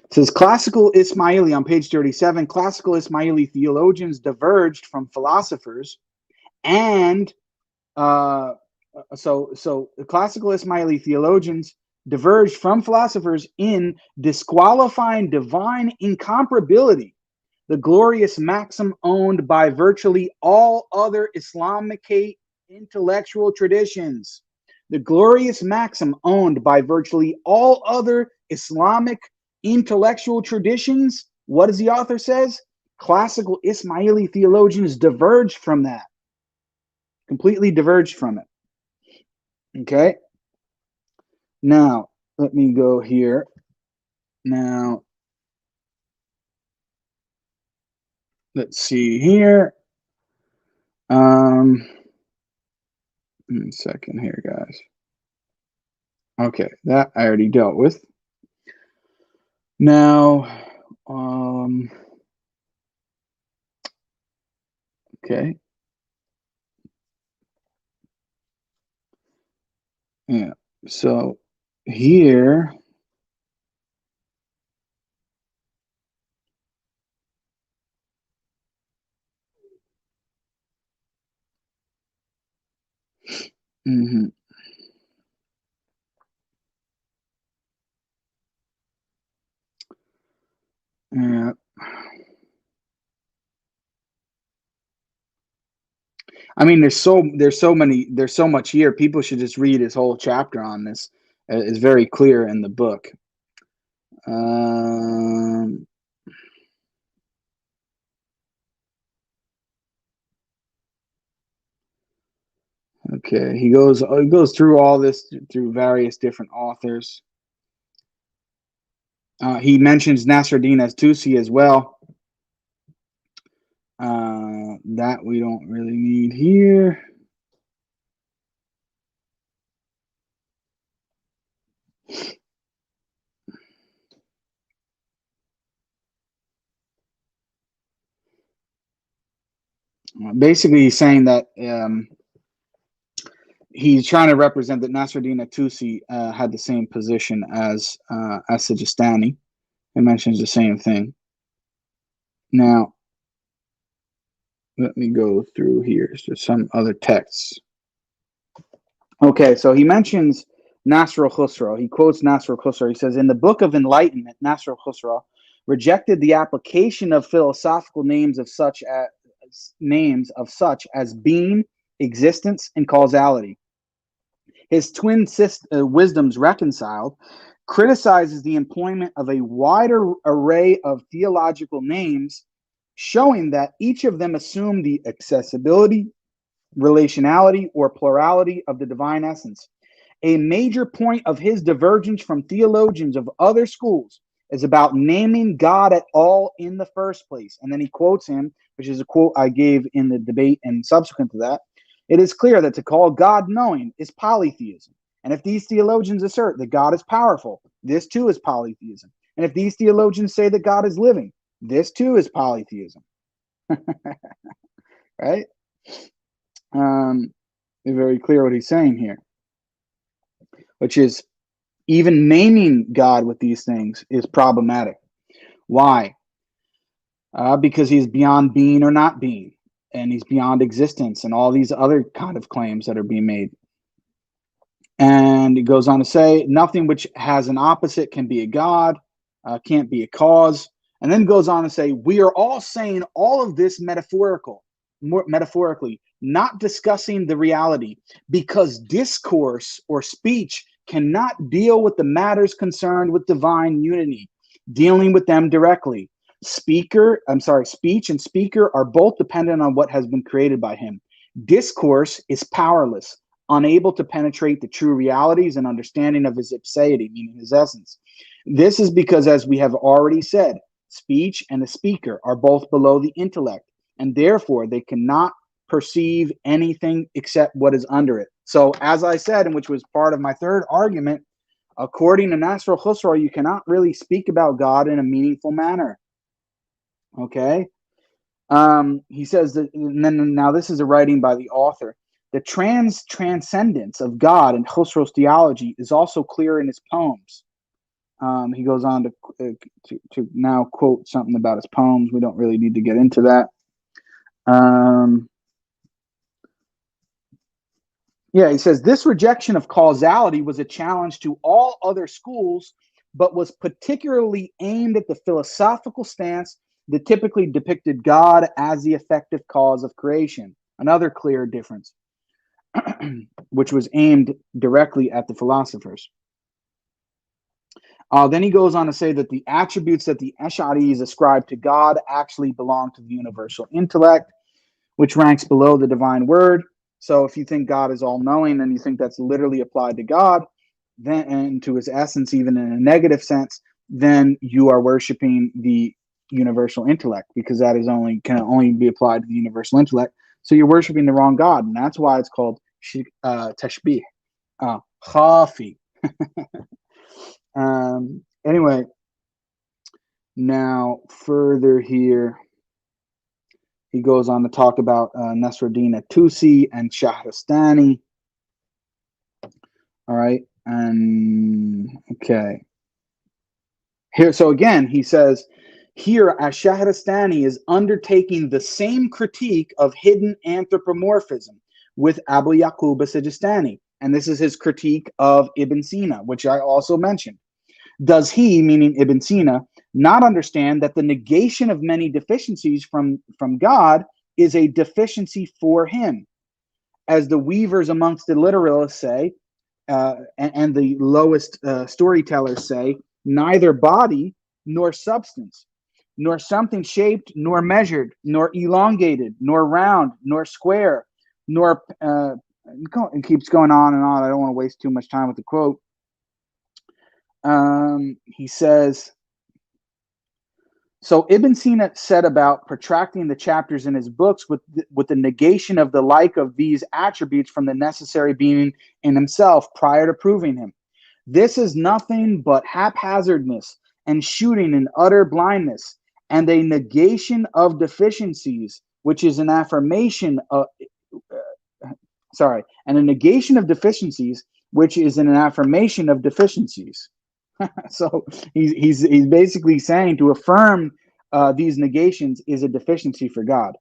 It says classical Ismaili on page 37. Classical Ismaili theologians diverged from philosophers, and so the classical Ismaili theologians diverged from philosophers in disqualifying divine incomparability, the glorious maxim owned by virtually all other Islamic intellectual traditions. The glorious maxim owned by virtually all other Islamic intellectual traditions. What does the author says? Classical Ismaili theologians diverged from that. Completely diverged from it. Okay. Now, let me go here. Now, let's see here. 1 second here, guys. Okay, that I already dealt with. Now, okay. Yeah, so here, yeah. I mean, there's so much here. People should just read his whole chapter on this. It's very clear in the book. Okay, he goes through all this through various different authors. He mentions Nasruddin as Tusi as well. That we don't really need here. Basically, he's saying that he's trying to represent that Nasruddin Tusi had the same position as Sijistani. He mentions the same thing. Now, let me go through here. There's some other texts. Okay, so he mentions Nasr al-Khusra. He quotes Nasr al-Khusra. He says, in the Book of Enlightenment, Nasr al-Khusra rejected the application of philosophical names of such as being, existence, and causality. His twin wisdoms reconciled criticizes the employment of a wider array of theological names, showing that each of them assume the accessibility, relationality, or plurality of the divine essence. A major point of his divergence from theologians of other schools is about naming God at all in the first place. And then he quotes him, which is a quote I gave in the debate and subsequent to that. It is clear that to call God knowing is polytheism. And if these theologians assert that God is powerful, this too is polytheism. And if these theologians say that God is living, this too is polytheism. Right? very clear what he's saying here, which is even naming God with these things is problematic. Why? Because he's beyond being or not being, and he's beyond existence, and all these other kind of claims that are being made. And he goes on to say, nothing which has an opposite can be a God, can't be a cause. And then goes on to say, we are all saying all of this metaphorically, not discussing the reality, because discourse or speech cannot deal with the matters concerned with divine unity, dealing with them directly. Speech and speaker are both dependent on what has been created by him. Discourse is powerless, unable to penetrate the true realities and understanding of his ipseity, meaning his essence. This is because, as we have already said, speech and the speaker are both below the intellect, and therefore they cannot perceive anything except what is under it. So, as I said, and which was part of my third argument, according to Nasr al-Khusraw, you cannot really speak about God in a meaningful manner. Okay? He says that, and then now this is a writing by the author. The transcendence of God in Khusraw's theology is also clear in his poems. He goes on to now quote something about his poems. We don't really need to get into that. Yeah, he says, this rejection of causality was a challenge to all other schools, but was particularly aimed at the philosophical stance that typically depicted God as the effective cause of creation. Another clear difference, which was aimed directly at the philosophers. Then he goes on to say that the attributes that the Ash'aris ascribe to God actually belong to the universal intellect, which ranks below the divine word. So if you think God is all-knowing and you think that's literally applied to God, then, and to his essence, even in a negative sense, then you are worshiping the universal intellect, because that can only be applied to the universal intellect. So you're worshiping the wrong God, and that's why it's called tashbih, khafi. Anyway, now further here, he goes on to talk about Nasruddin at-Tusi and Shahrastani. All right, and okay. Here, so again, he says, here Ash-Shahrastani is undertaking the same critique of hidden anthropomorphism with Abu Yaqub as-Sijistani. And this is his critique of Ibn Sina, which I also mentioned. Does he, meaning Ibn Sina, not understand that the negation of many deficiencies from God is a deficiency for him? As the weavers amongst the literalists say, and the lowest storytellers say, neither body nor substance, nor something shaped nor measured, nor elongated, nor round, nor square, nor it keeps going on and on. I don't want to waste too much time with the quote. He says, so Ibn Sina said about protracting the chapters in his books with the negation of the like of these attributes from the necessary being in himself prior to proving him. This is nothing but haphazardness and shooting in utter blindness, and a negation of deficiencies, which is an affirmation of and a negation of deficiencies, which is an affirmation of deficiencies. So he's basically saying to affirm these negations is a deficiency for God.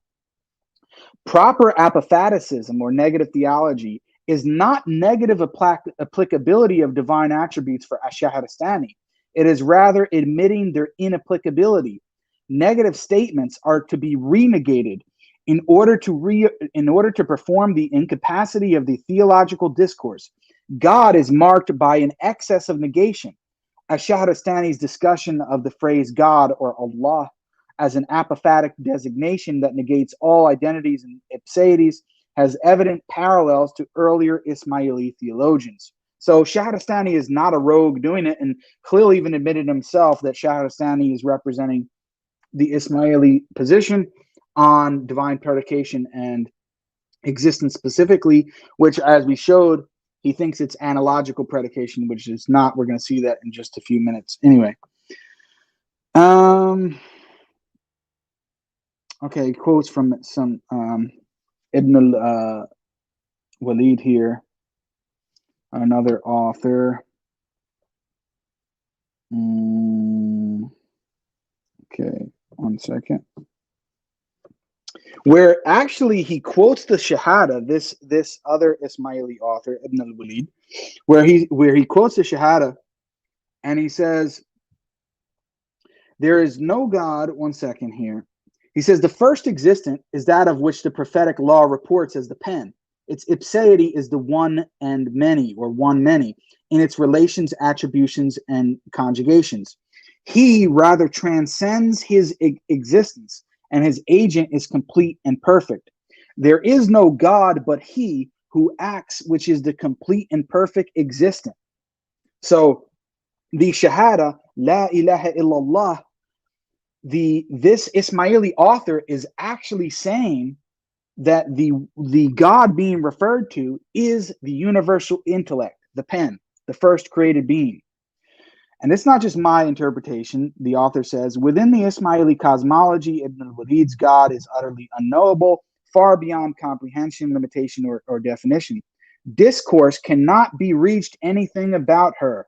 Proper apophaticism or negative theology is not negative applicability of divine attributes for Ash-Shahrastani. It is rather admitting their inapplicability. Negative statements are to be renegated in order to perform the incapacity of the theological discourse. God is marked by an excess of negation. Ash-Shahrastani's discussion of the phrase God or Allah as an apophatic designation that negates all identities and ipseities has evident parallels to earlier Ismaili theologians. So Shahrastani is not a rogue doing it, and clearly even admitted himself that Shahrastani is representing the Ismaili position on divine predication and existence specifically, which, as we showed, he thinks it's analogical predication, which is not. We're going to see that in just a few minutes. Anyway. Okay, quotes from some Ibn Walid here, another author. Okay, 1 second. Where actually he quotes the Shahada, this other Ismaili author, Ibn al-Walid, where he quotes the Shahada, and he says, there is no God. 1 second here. He says the first existent is that of which the prophetic law reports as the pen. Its ipseity is the one and many, or one many, in its relations, attributions, and conjugations. He rather transcends his existence, and his agent is complete and perfect. There is no God but he who acts, which is the complete and perfect existent. So the Shahada, La ilaha illallah, this Ismaili author is actually saying that the God being referred to is the universal intellect, the pen, the first created being. And it's not just my interpretation. The author says, within the Ismaili cosmology, Ibn al-Walid's God is utterly unknowable, far beyond comprehension, limitation, or definition. Discourse cannot be reached anything about her.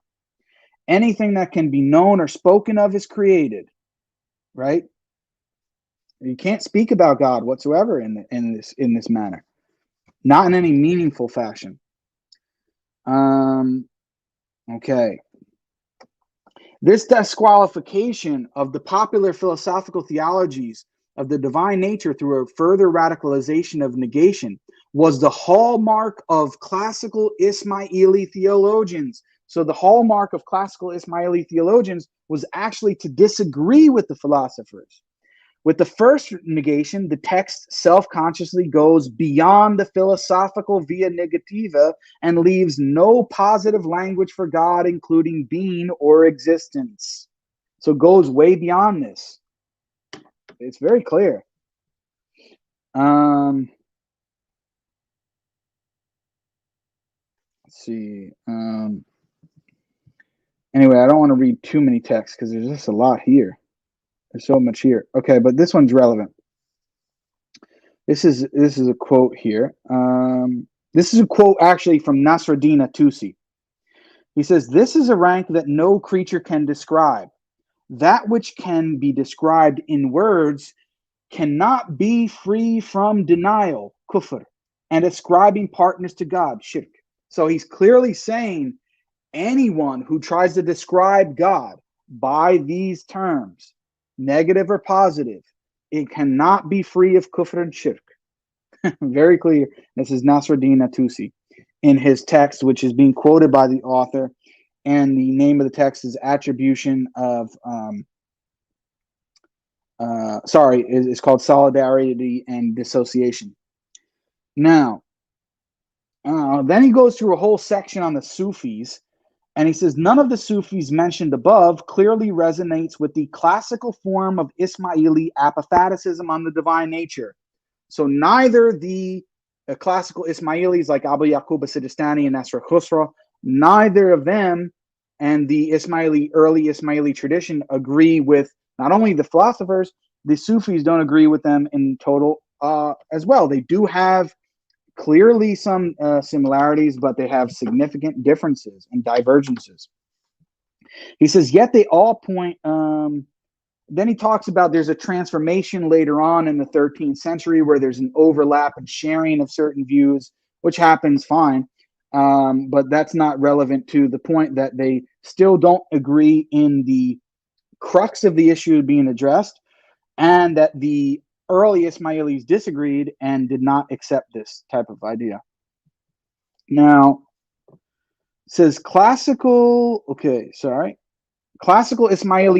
Anything that can be known or spoken of is created, right? You can't speak about God whatsoever in this manner, not in any meaningful fashion. Okay. This disqualification of the popular philosophical theologies of the divine nature through a further radicalization of negation was the hallmark of classical Ismaili theologians. So the hallmark of classical Ismaili theologians was actually to disagree with the philosophers. With the first negation, the text self-consciously goes beyond the philosophical via negativa and leaves no positive language for God, including being or existence. So it goes way beyond this. It's very clear. Let's see. Anyway, I don't want to read too many texts because there's just a lot here. There's so much here. Okay, but this one's relevant. This is a quote here. This is a quote actually from Nasruddin Tusi. He says, "This is a rank that no creature can describe. That which can be described in words cannot be free from denial, kufr, and ascribing partners to God, shirk." So he's clearly saying anyone who tries to describe God by these terms, negative or positive, it cannot be free of kufr and shirk. Very clear. This is Nasruddin Tusi in his text, which is being quoted by the author, and the name of the text is Attribution of it's called Solidarity and Dissociation. Now, then he goes through a whole section on the Sufis, and he says none of the Sufis mentioned above clearly resonates with the classical form of Ismaili apophaticism on the divine nature. So neither the classical Ismailis like Abu Yaqub as-Sijistani and Nasr Khusra, neither of them and the early Ismaili tradition agree with not only the philosophers, the Sufis don't agree with them in total as well. They do have clearly some similarities, but they have significant differences and divergences. He says, yet they all point... then he talks about there's a transformation later on in the 13th century where there's an overlap and sharing of certain views, which happens fine. But that's not relevant to the point that they still don't agree in the crux of the issue being addressed, and that the early Ismailis disagreed and did not accept this type of idea. Now, says classical Ismaili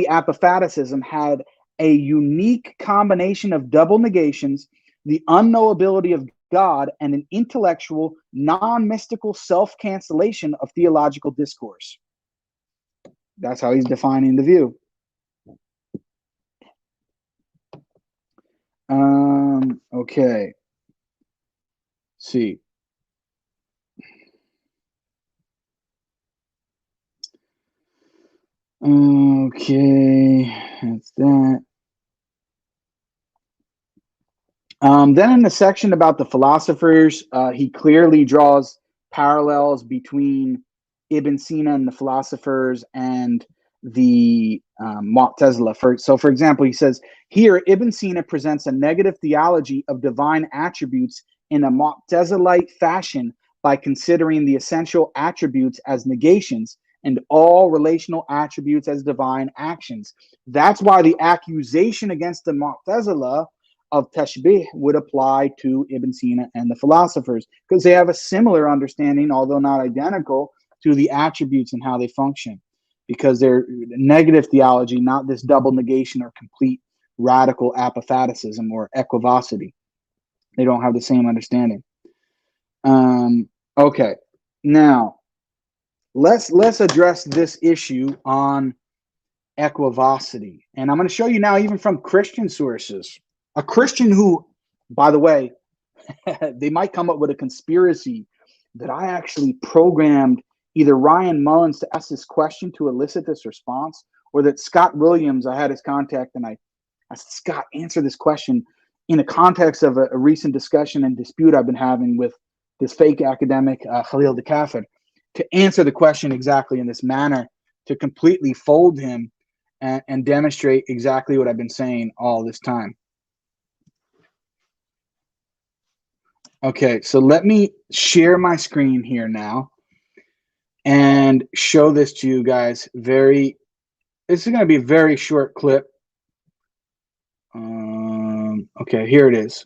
apophaticism had a unique combination of double negations, the unknowability of God, and an intellectual, non-mystical self-cancellation of theological discourse. That's how he's defining the view. Okay. Let's see. Okay, that's that. Then in the section about the philosophers, he clearly draws parallels between Ibn Sina and the philosophers and the Mu'tazila. So, for example, he says, here, Ibn Sina presents a negative theology of divine attributes in a Mu'tazilite fashion by considering the essential attributes as negations and all relational attributes as divine actions. That's why the accusation against the Mu'tazila of tashbih would apply to Ibn Sina and the philosophers, because they have a similar understanding, although not identical, to the attributes and how they function, because they're negative theology, not this double negation or complete radical apophaticism or equivocity. They don't have the same understanding. Okay, now let's address this issue on equivocity, and I'm going to show you now, even from Christian sources, a Christian who, by the way, they might come up with a conspiracy that I actually programmed either Ryan Mullins to ask this question to elicit this response, or that Scott Williams, I had his contact, and I said, Scott, answer this question in the context of a recent discussion and dispute I've been having with this fake academic, Khalil Kafir, to answer the question exactly in this manner, to completely fold him and demonstrate exactly what I've been saying all this time. Okay, so let me share my screen here now and show this to you guys. This is going to be a very short clip. Okay, here it is.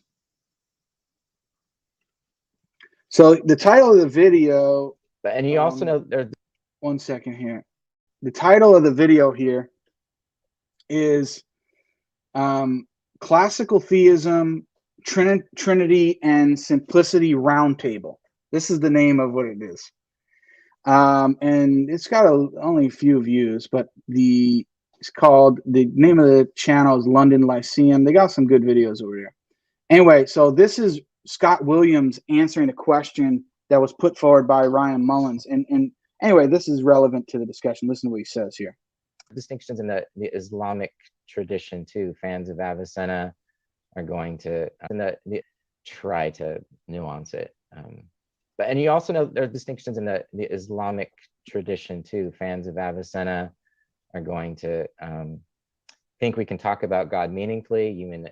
So the title of the video. And you also know there's 1 second here. The title of the video here is Classical Theism, Trinity and Simplicity Roundtable. This is the name of what it is. And it's got only a few views, but it's called, the name of the channel is London Lyceum. They got some good videos over there. Anyway, so this is Scott Williams answering a question that was put forward by Ryan Mullins. And anyway, this is relevant to the discussion. Listen to what he says here. Distinctions in the Islamic tradition too. Fans of Avicenna are going to try to nuance it. And you also know there are distinctions in the Islamic tradition too. Fans of Avicenna are going to think we can talk about God meaningfully. Even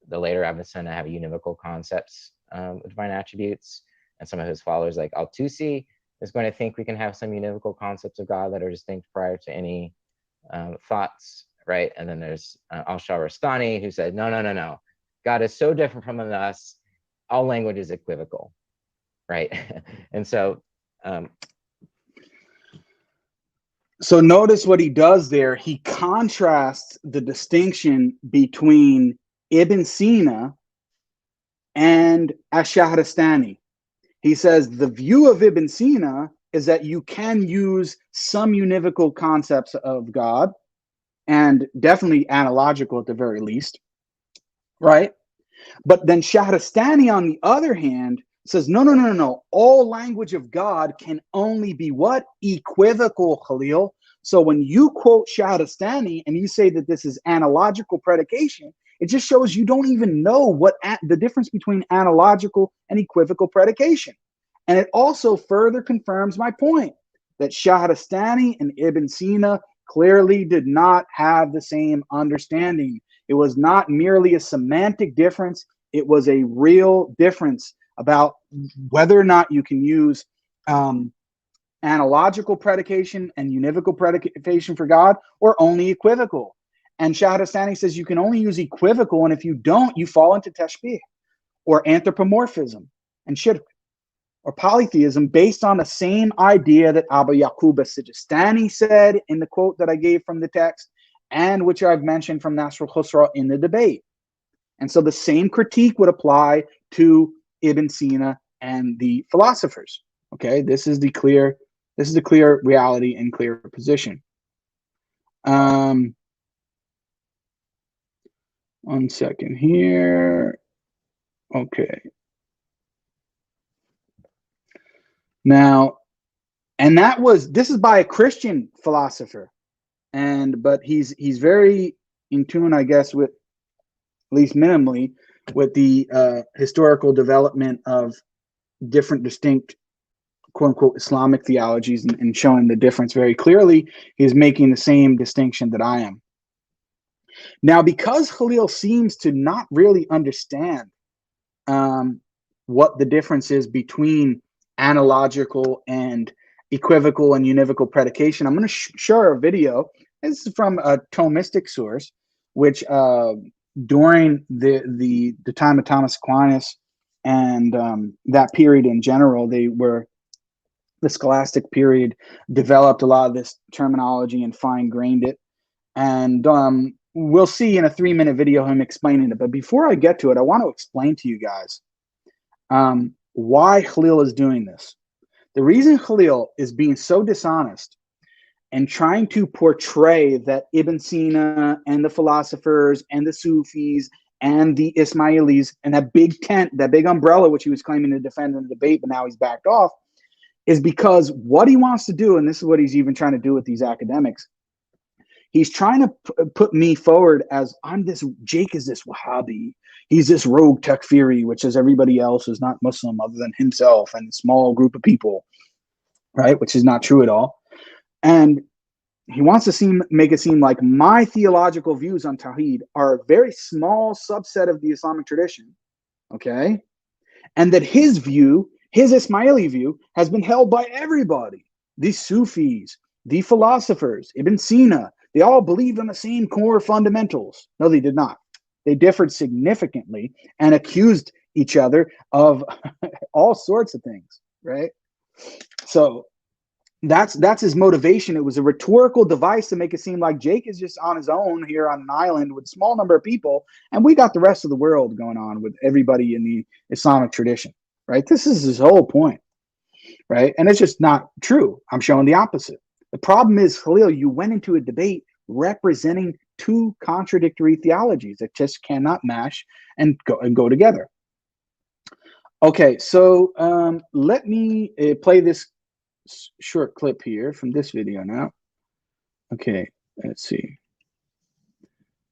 the later Avicenna have univocal concepts of divine attributes, and some of his followers, like Al-Tusi, is going to think we can have some univocal concepts of God that are distinct prior to any thoughts, right? And then there's Al-Shahrastani, who said, no. God is so different from us, all language is equivocal, right? And so notice what he does there. He contrasts the distinction between Ibn Sina and Ash-Shahrastani. He says the view of Ibn Sina is that you can use some univocal concepts of God, and definitely analogical at the very least, right? But then Shahrastani, on the other hand, says, no. All language of God can only be what? Equivocal, Khalil. So when you quote Shahrastani and you say that this is analogical predication, it just shows you don't even know what the difference between analogical and equivocal predication. And it also further confirms my point that Shahrastani and Ibn Sina clearly did not have the same understanding. It was not merely a semantic difference. It was a real difference about whether or not you can use analogical predication and univocal predication for God, or only equivocal. And Shahrastani says you can only use equivocal, and if you don't, you fall into tashbih, or anthropomorphism, and shirk, or polytheism, based on the same idea that Abu Yaqub as-Sijistani said in the quote that I gave from the text, and which I've mentioned from Nasr al-Khusra in the debate. And so the same critique would apply to Ibn Sina and the philosophers. Okay, this is the clear reality and clear position. 1 second here. Okay. Now, and this is by a Christian philosopher, but he's very in tune, I guess, with, at least minimally, with the historical development of different distinct quote unquote Islamic theologies and showing the difference very clearly. He's making the same distinction that I am. Now, because Khalil seems to not really understand what the difference is between analogical and equivocal and univocal predication, I'm going to share a video. This is from a Thomistic source, which during the time of Thomas Aquinas and that period in general, the scholastic period developed a lot of this terminology and fine-grained it. And we'll see in a 3-minute video him explaining it. But before I get to it, I want to explain to you guys why Khalil is doing this. The reason Khalil is being so dishonest and trying to portray that Ibn Sina and the philosophers and the Sufis and the Ismailis and that big tent, that big umbrella, which he was claiming to defend in the debate, but now he's backed off, is because what he wants to do, and this is what he's even trying to do with these academics, he's trying to put me forward as Jake is this Wahhabi. He's this rogue Takfiri, which is everybody else is not Muslim other than himself and a small group of people, right? Which is not true at all. And he wants to make it seem like my theological views on Tawheed are a very small subset of the Islamic tradition, okay? And that his view, his Ismaili view, has been held by everybody. The Sufis, the philosophers, Ibn Sina, they all believed in the same core fundamentals. No, they did not. They differed significantly and accused each other of all sorts of things, right? So that's his motivation. It was a rhetorical device to make it seem like Jake is just on his own here on an island with a small number of people, and we got the rest of the world going on with everybody in the Islamic tradition, right? This is his whole point, right? And it's just not true. I'm showing the opposite. The problem is, Khalil, you went into a debate representing two contradictory theologies that just cannot mash and go together. Okay, so let me play this short clip here from this video now. Okay, let's see.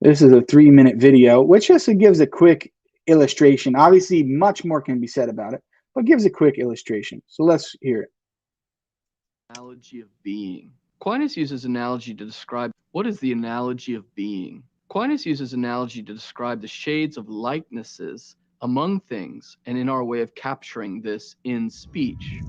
This is a 3-minute video, which just gives a quick illustration. Obviously, much more can be said about it, but gives a quick illustration. So let's hear it. Analogy of being. Aquinas uses analogy to describe what is the analogy of being. Aquinas uses analogy to describe the shades of likenesses among things and in our way of capturing this in speech.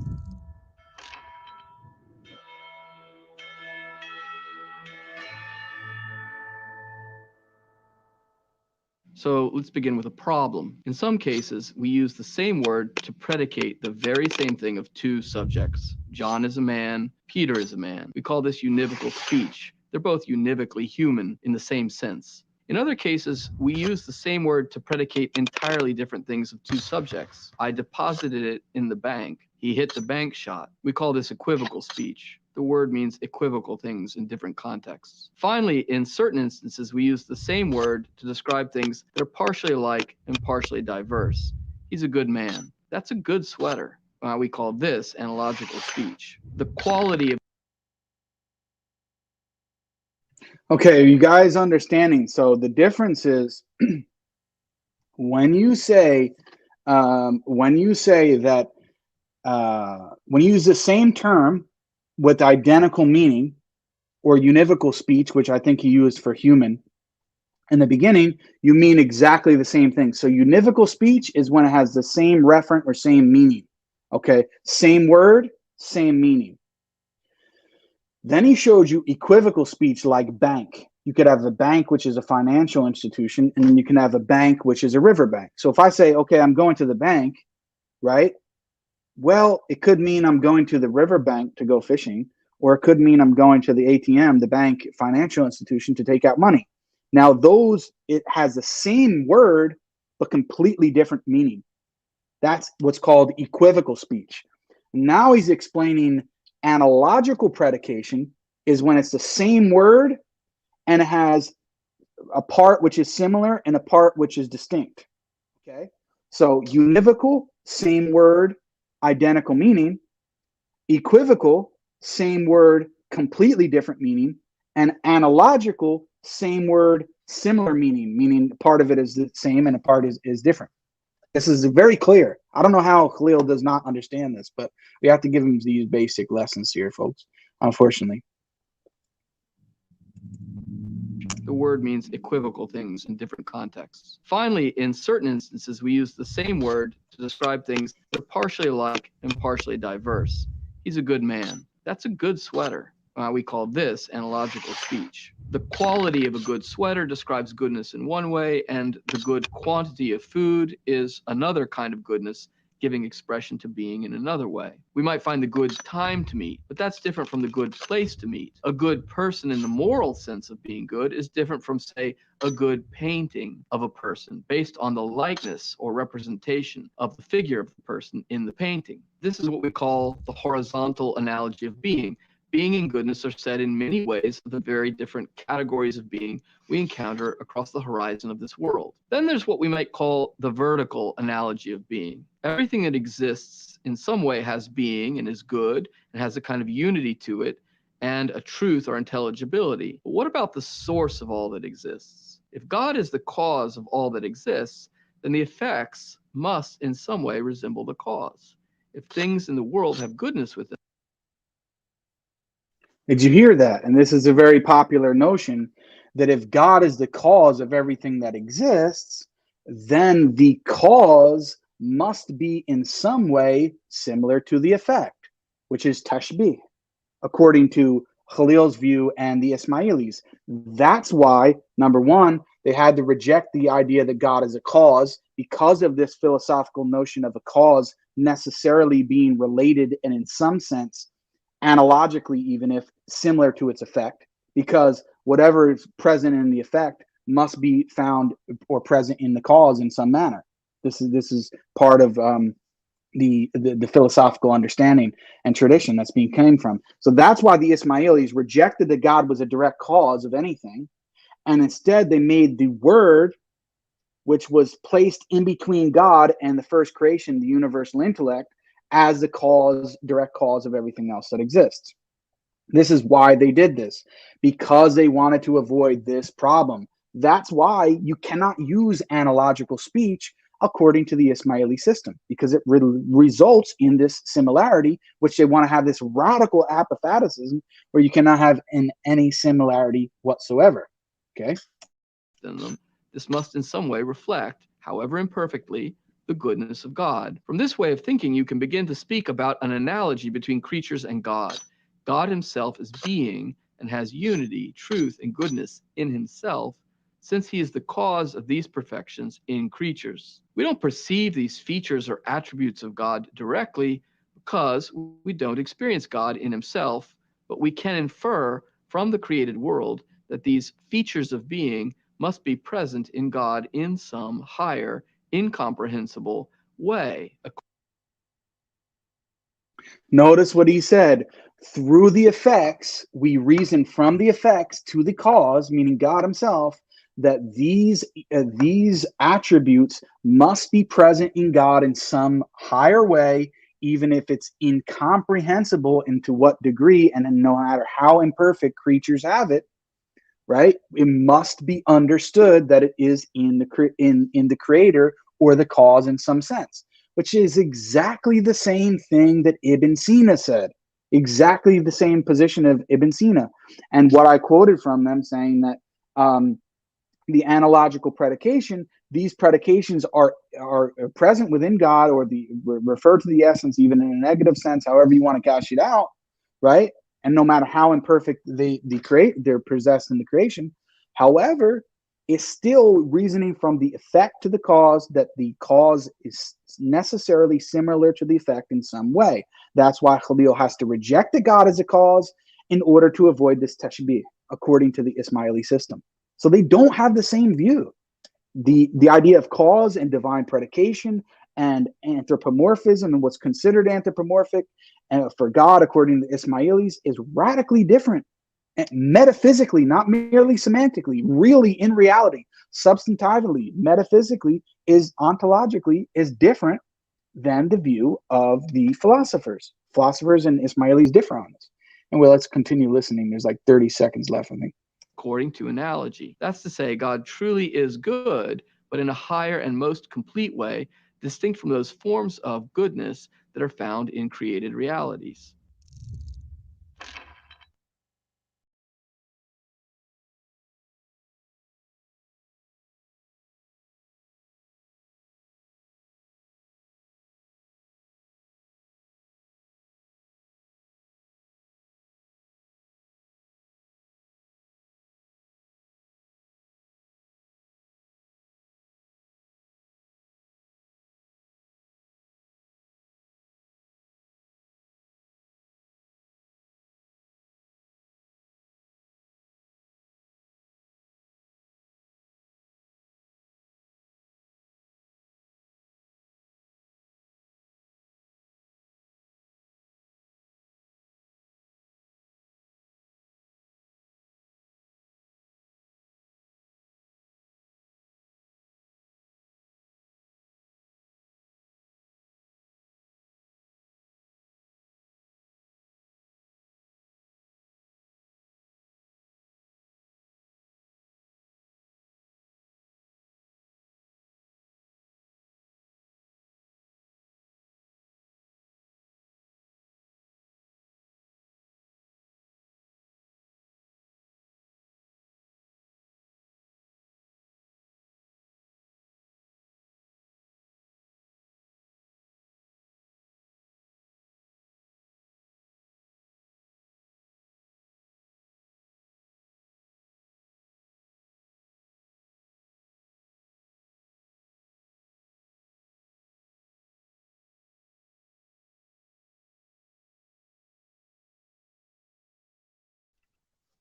So let's begin with a problem. In some cases, we use the same word to predicate the very same thing of two subjects. John is a man, Peter is a man. We call this univocal speech. They're both univocally human in the same sense. In other cases, we use the same word to predicate entirely different things of two subjects. I deposited it in the bank. He hit the bank shot. We call this equivocal speech. The word means equivocal things in different contexts. Finally, in certain instances, we use the same word to describe things that are partially alike and partially diverse. He's a good man. That's a good sweater. We call this analogical speech. The quality of... Okay, you guys understanding? So the difference is when you say that when you use the same term with identical meaning, or univocal speech, which I think he used for human in the beginning, you mean exactly the same thing. So univocal speech is when it has the same referent or same meaning. Okay, same word, same meaning. Then he showed you equivocal speech like bank. You could have a bank, which is a financial institution, and then you can have a bank, which is a river bank. So if I say, okay, I'm going to the bank, right? Well, it could mean I'm going to the river bank to go fishing, or it could mean I'm going to the ATM, the bank financial institution, to take out money. Now, it has the same word, but completely different meaning. That's what's called equivocal speech. Now he's explaining analogical predication is when it's the same word and it has a part which is similar and a part which is distinct. Okay, so univocal, same word, identical meaning. Equivocal, same word, completely different meaning. And analogical, same word, similar meaning part of it is the same and a part is different. This is very clear. I don't know how Khalil does not understand this, but we have to give him these basic lessons here, folks, unfortunately. The word means equivocal things in different contexts. Finally, in certain instances, we use the same word to describe things that are partially alike and partially diverse. He's a good man. That's a good sweater. We call this analogical speech. The quality of a good sweater describes goodness in one way, and the good quantity of food is another kind of goodness, giving expression to being in another way. We might find the good time to meet, but that's different from the good place to meet. A good person in the moral sense of being good is different from, say, a good painting of a person based on the likeness or representation of the figure of the person in the painting. This is what we call the horizontal analogy of being. Being and goodness are said in many ways of the very different categories of being we encounter across the horizon of this world. Then there's what we might call the vertical analogy of being. Everything that exists in some way has being and is good and has a kind of unity to it and a truth or intelligibility. But what about the source of all that exists? If God is the cause of all that exists, then the effects must in some way resemble the cause. If things in the world have goodness within, did you hear that? And this is a very popular notion that if God is the cause of everything that exists, then the cause must be in some way similar to the effect, which is tashbih, according to Khalil's view and the Ismailis. That's why, number one, they had to reject the idea that God is a cause because of this philosophical notion of a cause necessarily being related and in some sense analogically, even if similar to its effect, because whatever is present in the effect must be found or present in the cause in some manner. This is part of the philosophical understanding and tradition that's being came from. So that's why the Ismailis rejected that God was a direct cause of anything, and instead they made the word, which was placed in between God and the first creation, the universal intellect, as the cause, direct cause of everything else that exists. This is why they did this, because they wanted to avoid this problem. That's why you cannot use analogical speech according to the Ismaili system, because it results in this similarity, which they want to have this radical apatheticism where you cannot have any similarity whatsoever. Okay. This must in some way reflect, however imperfectly, the goodness of God. From this way of thinking, you can begin to speak about an analogy between creatures and God. God himself is being and has unity, truth, and goodness in himself, since he is the cause of these perfections in creatures. We don't perceive these features or attributes of God directly because we don't experience God in himself, but we can infer from the created world that these features of being must be present in God in some higher, incomprehensible way. Notice what he said. Through the effects, we reason from the effects to the cause, meaning God himself, that these attributes must be present in God in some higher way, even if it's incomprehensible into what degree, and no matter how imperfect creatures have it, right? It must be understood that it is in the creator or the cause in some sense, which is exactly the same thing that Ibn Sina said, exactly the same position of Ibn Sina. And what I quoted from them saying that the analogical predication, these predications are present within God, or refer to the essence, even in a negative sense, however you want to cash it out, right? And no matter how imperfect they're possessed in the creation, however, it's still reasoning from the effect to the cause, that the cause is necessarily similar to the effect in some way. That's why Khalil has to reject the God as a cause in order to avoid this tashbih, according to the Ismaili system. So they don't have the same view. The idea of cause and divine predication and anthropomorphism and what's considered anthropomorphic for God, according to the Ismailis, is radically different. And metaphysically, not merely semantically, really in reality, substantively, metaphysically, ontologically is different than the view of the philosophers. Philosophers and Ismailis differ on this. And well, let's continue listening. There's like 30 seconds left, I think. according to analogy. That's to say, God truly is good, but in a higher and most complete way, distinct from those forms of goodness that are found in created realities.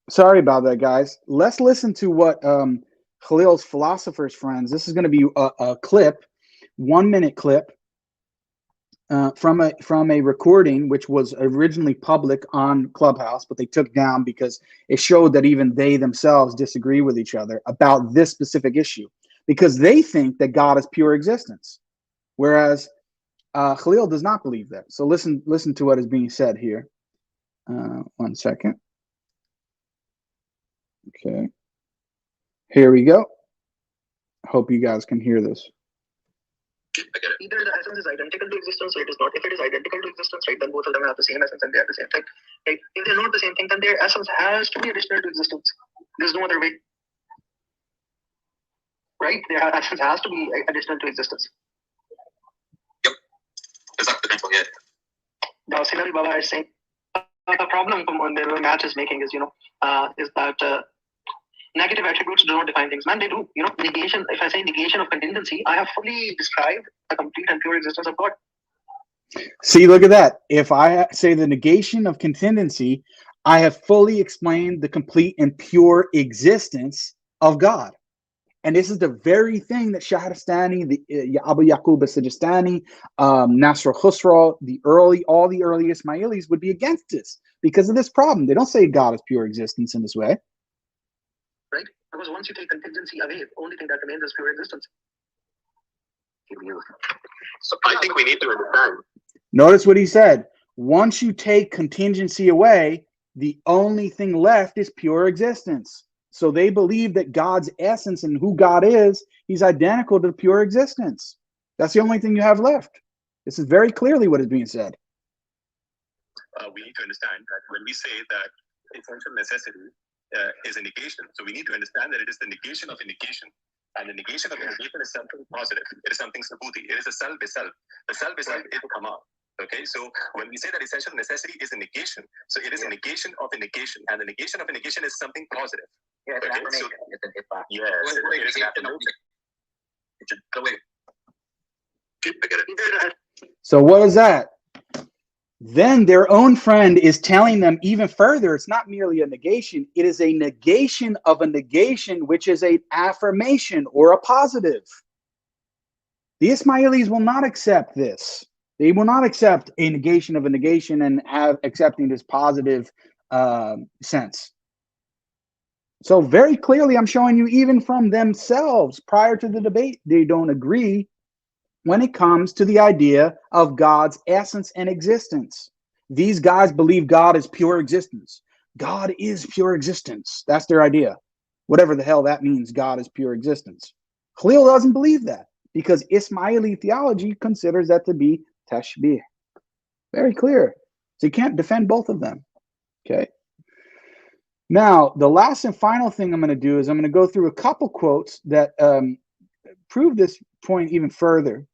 Sorry about that, guys. Let's listen to what Khalil's Philosophers friends. This is going to be a clip, 1 minute clip from a recording which was originally public on Clubhouse, but they took down because it showed that even they themselves disagree with each other about this specific issue, because they think that God is pure existence, whereas Khalil does not believe that. So listen to what is being said here. 1 second. Okay, here we go. Hope you guys can hear this. Either the essence is identical to existence or it is not. If it is identical to existence, right, then both of them have the same essence and they are the same thing. Right? If they're not the same thing, then their essence has to be additional to existence. There's no other way. Right? Their essence has to be additional to existence. Yep. Exactly. Yeah. Now, Sina Baba is saying the problem the Matt is making is, is that negative attributes do not define things. Man, they do. Negation, if I say negation of contingency, I have fully described the complete and pure existence of God. See, look at that. If I say the negation of contingency, I have fully explained the complete and pure existence of God. And this is the very thing that Shahrastani, the Abu Yaqub as-Sijistani, Nasr Khusraw, all the early Ismailis would be against this because of this problem. They don't say God is pure existence in this way. Right? Because once you take contingency away, the only thing that remains is pure existence. So I think we need to understand. Notice what he said. Once you take contingency away, the only thing left is pure existence. So they believe that God's essence and who God is, he's identical to pure existence. That's the only thing you have left. This is very clearly what is being said. We need to understand that when we say that essential necessity is a negation, so we need to understand that it is the negation of a negation. And the negation of a negation is something positive. It is something sabuti. It is a self itself. The self itself is Kama. Okay, so when we say that essential necessity is a negation, so it is a negation of a negation, and the negation of a negation is something positive. Yeah, okay, so, yes, it is an affirmation. So what is that? Then their own friend is telling them even further, it's not merely a negation, it is a negation of a negation, which is an affirmation or a positive. The Ismailis will not accept this. They will not accept a negation of a negation and accepting this positive sense. So very clearly, I'm showing you even from themselves prior to the debate, they don't agree when it comes to the idea of God's essence and existence. These guys believe God is pure existence. God is pure existence. That's their idea. whatever the hell that means, God is pure existence. Khalil doesn't believe that because Ismaili theology considers that to be tashbih. Very clear. So you can't defend both of them. Okay. Now, the last and final thing I'm going to do is I'm going to go through a couple quotes that prove this point even further.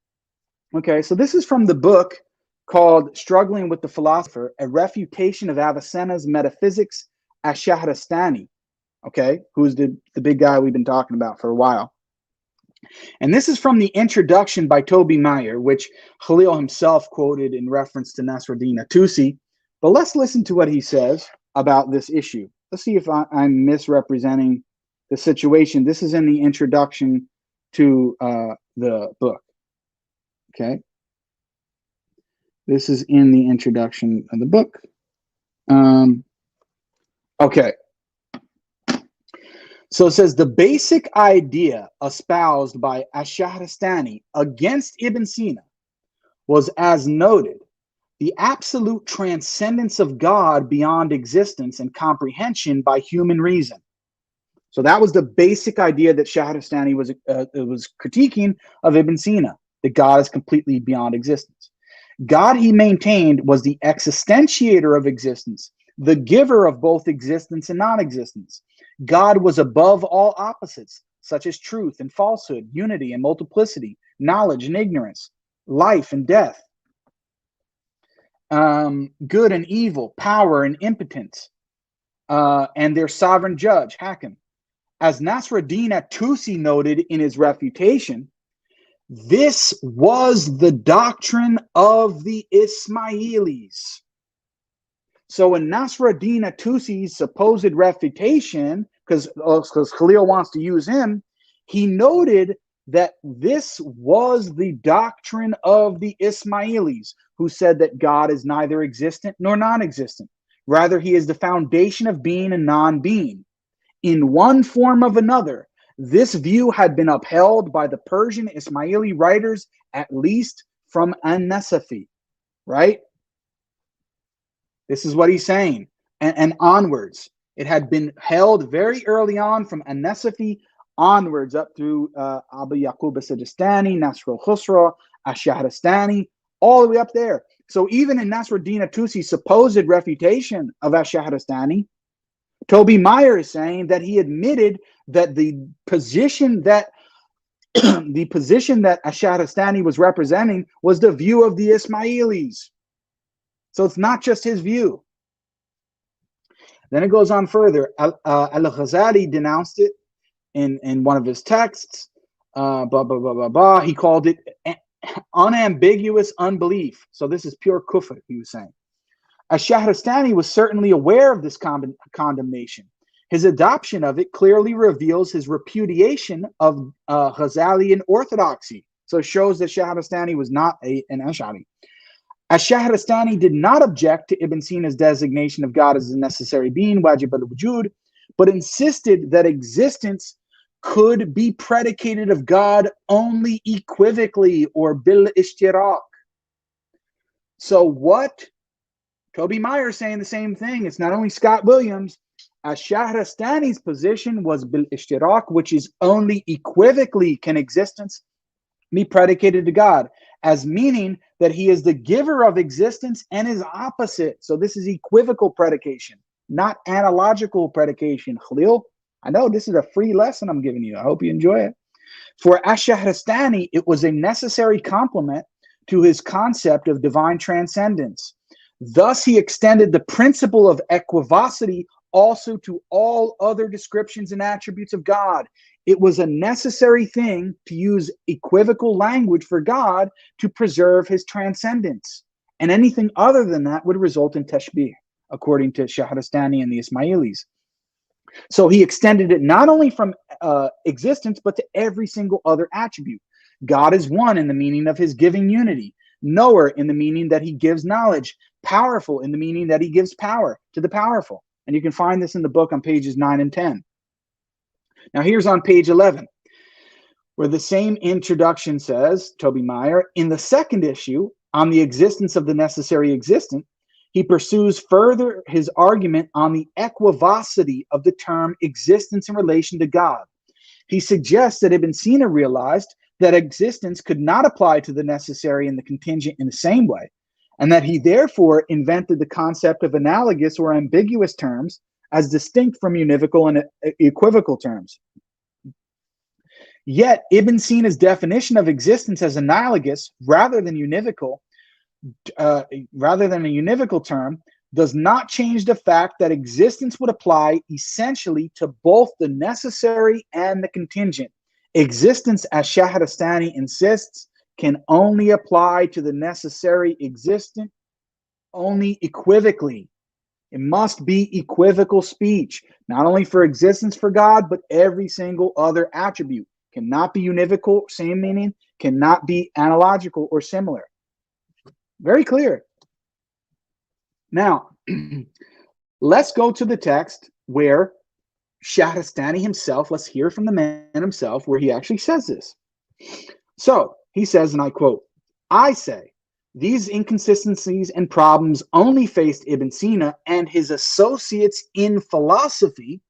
Okay, so this is from the book called Struggling with the Philosopher, A Refutation of Avicenna's Metaphysics, Ash-Shahrastani, okay, who's the big guy we've been talking about for a while. And this is from the introduction by Toby Meyer, which Khalil himself quoted in reference to Nasruddin Tusi. But let's listen to what he says about this issue. Let's see if I'm misrepresenting the situation. This is in the introduction to the book. Okay. This is in the introduction of the book. Okay. So it says the basic idea espoused by Ash-Shahrastani against Ibn Sina was, as noted, the absolute transcendence of God beyond existence and comprehension by human reason. So that was the basic idea that Shahrastani was critiquing of Ibn Sina, that God is completely beyond existence. God, he maintained, was the existentiator of existence, the giver of both existence and non-existence. God was above all opposites, such as truth and falsehood, unity and multiplicity, knowledge and ignorance, life and death, good and evil, power and impotence, and their sovereign judge, Hakim. As Nasruddin Tusi noted in his refutation, this was the doctrine of the Ismailis. So in Nasruddin Tusi's supposed refutation, because Khalil wants to use him, he noted that this was the doctrine of the Ismailis, who said that God is neither existent nor non-existent. Rather, he is the foundation of being and non-being. In one form or another, this view had been upheld by the Persian Ismaili writers, at least from An-Nasafi, right? This is what he's saying, and onwards. It had been held very early on from An-Nasafi onwards up through Abu Yaqub as-Sijistani, Nasr al-Khusra, Ash-Shahrastani, all the way up there. So even in Nasruddin Tusi's supposed refutation of Ash-Shahrastani, Toby Meyer is saying that he admitted that the position that Ash-Shahrastani was representing was the view of the Ismailis. So it's not just his view. Then it goes on further. Al-Ghazali denounced it in one of his texts. He called it unambiguous unbelief. So this is pure kufr, he was saying. Ash-Shahrastani was certainly aware of this condemnation. His adoption of it clearly reveals his repudiation of Ghazalian orthodoxy. So it shows that Shahrastani was not an Ash'ari. Ash-Shahrastani did not object to Ibn Sina's designation of God as a necessary being, wajib al-wujud, but insisted that existence could be predicated of God only equivocally or bil-ishtirak. So what? Toby Meyer saying the same thing. It's not only Scott Williams. Ash-Shahrastani's position was bil-ishtirak, which is only equivocally can existence be predicated to God, as meaning that he is the giver of existence and is opposite. So this is equivocal predication, not analogical predication. Khalil, I know this is a free lesson I'm giving you. I hope you enjoy it. For Ash-Shahrastani, it was a necessary complement to his concept of divine transcendence. Thus, he extended the principle of equivocity also to all other descriptions and attributes of God. It was a necessary thing to use equivocal language for God to preserve his transcendence. And anything other than that would result in tashbih, according to Shahrastani and the Ismailis. So he extended it not only from existence, but to every single other attribute. God is one in the meaning of his giving unity, knower in the meaning that he gives knowledge, powerful in the meaning that he gives power to the powerful. And you can find this in the book on pages 9 and 10. Now here's on page 11, where the same introduction says, Toby Meyer, in the second issue, on the existence of the necessary existent, he pursues further his argument on the equivocity of the term existence in relation to God. He suggests that Ibn Sina realized that existence could not apply to the necessary and the contingent in the same way, and that he therefore invented the concept of analogous or ambiguous terms as distinct from univocal and equivocal terms. Yet Ibn Sina's definition of existence as analogous rather than univocal, rather than a univocal term, does not change the fact that existence would apply essentially to both the necessary and the contingent. Existence, as Shahrastani insists, can only apply to the necessary existent only equivocally. It must be equivocal speech, not only for existence for God, but every single other attribute. Cannot be univocal, same meaning, cannot be analogical or similar. Very clear. Now, let's go to the text where Shahrastani himself, let's hear from the man himself, where he actually says this. So, he says, and I quote, "I say, these inconsistencies and problems only faced Ibn Sina and his associates in philosophy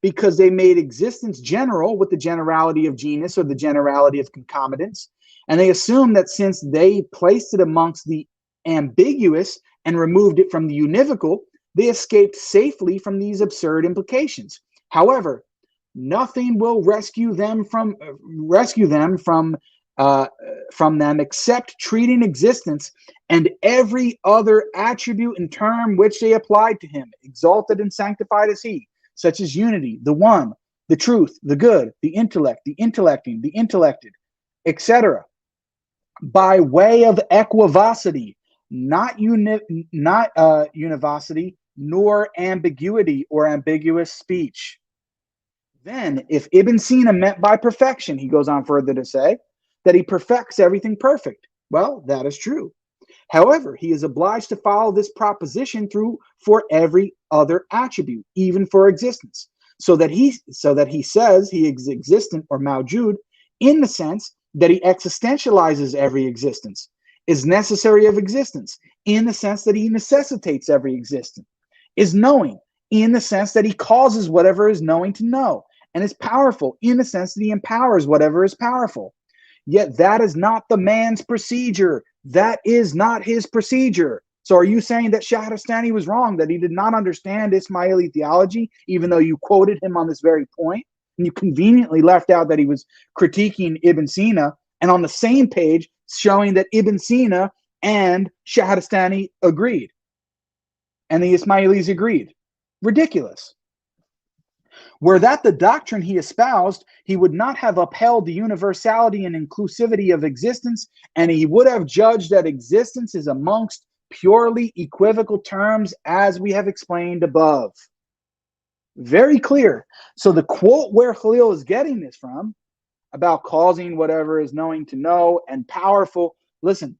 because they made existence general with the generality of genus or the generality of concomitants, and they assumed that since they placed it amongst the ambiguous and removed it from the univocal, they escaped safely from these absurd implications. However, nothing will rescue them from them except treating existence and every other attribute and term which they applied to him, exalted and sanctified as he, such as unity, the one, the truth, the good, the intellect, the intellecting, the intellected, etc., by way of equivocity, not univocity, nor ambiguity or ambiguous speech. Then, if Ibn Sina meant by perfection, he goes on further to say, that he perfects everything perfect. Well, that is true. However, he is obliged to follow this proposition through for every other attribute, even for existence, so that he says he is existent or mawjud in the sense that he existentializes every existence, is necessary of existence in the sense that he necessitates every existence, is knowing in the sense that he causes whatever is knowing to know, and is powerful in the sense that he empowers whatever is powerful. Yet that is not the man's procedure. That is not his procedure. So are you saying that Shahrastani was wrong, that he did not understand Ismaili theology, even though you quoted him on this very point? And you conveniently left out that he was critiquing Ibn Sina, and on the same page showing that Ibn Sina and Shahrastani agreed. And the Ismailis agreed. Ridiculous. Were that the doctrine he espoused, he would not have upheld the universality and inclusivity of existence, and he would have judged that existence is amongst purely equivocal terms, as we have explained above. Very clear. So the quote where Khalil is getting this from, about causing whatever is knowing to know and powerful, listen,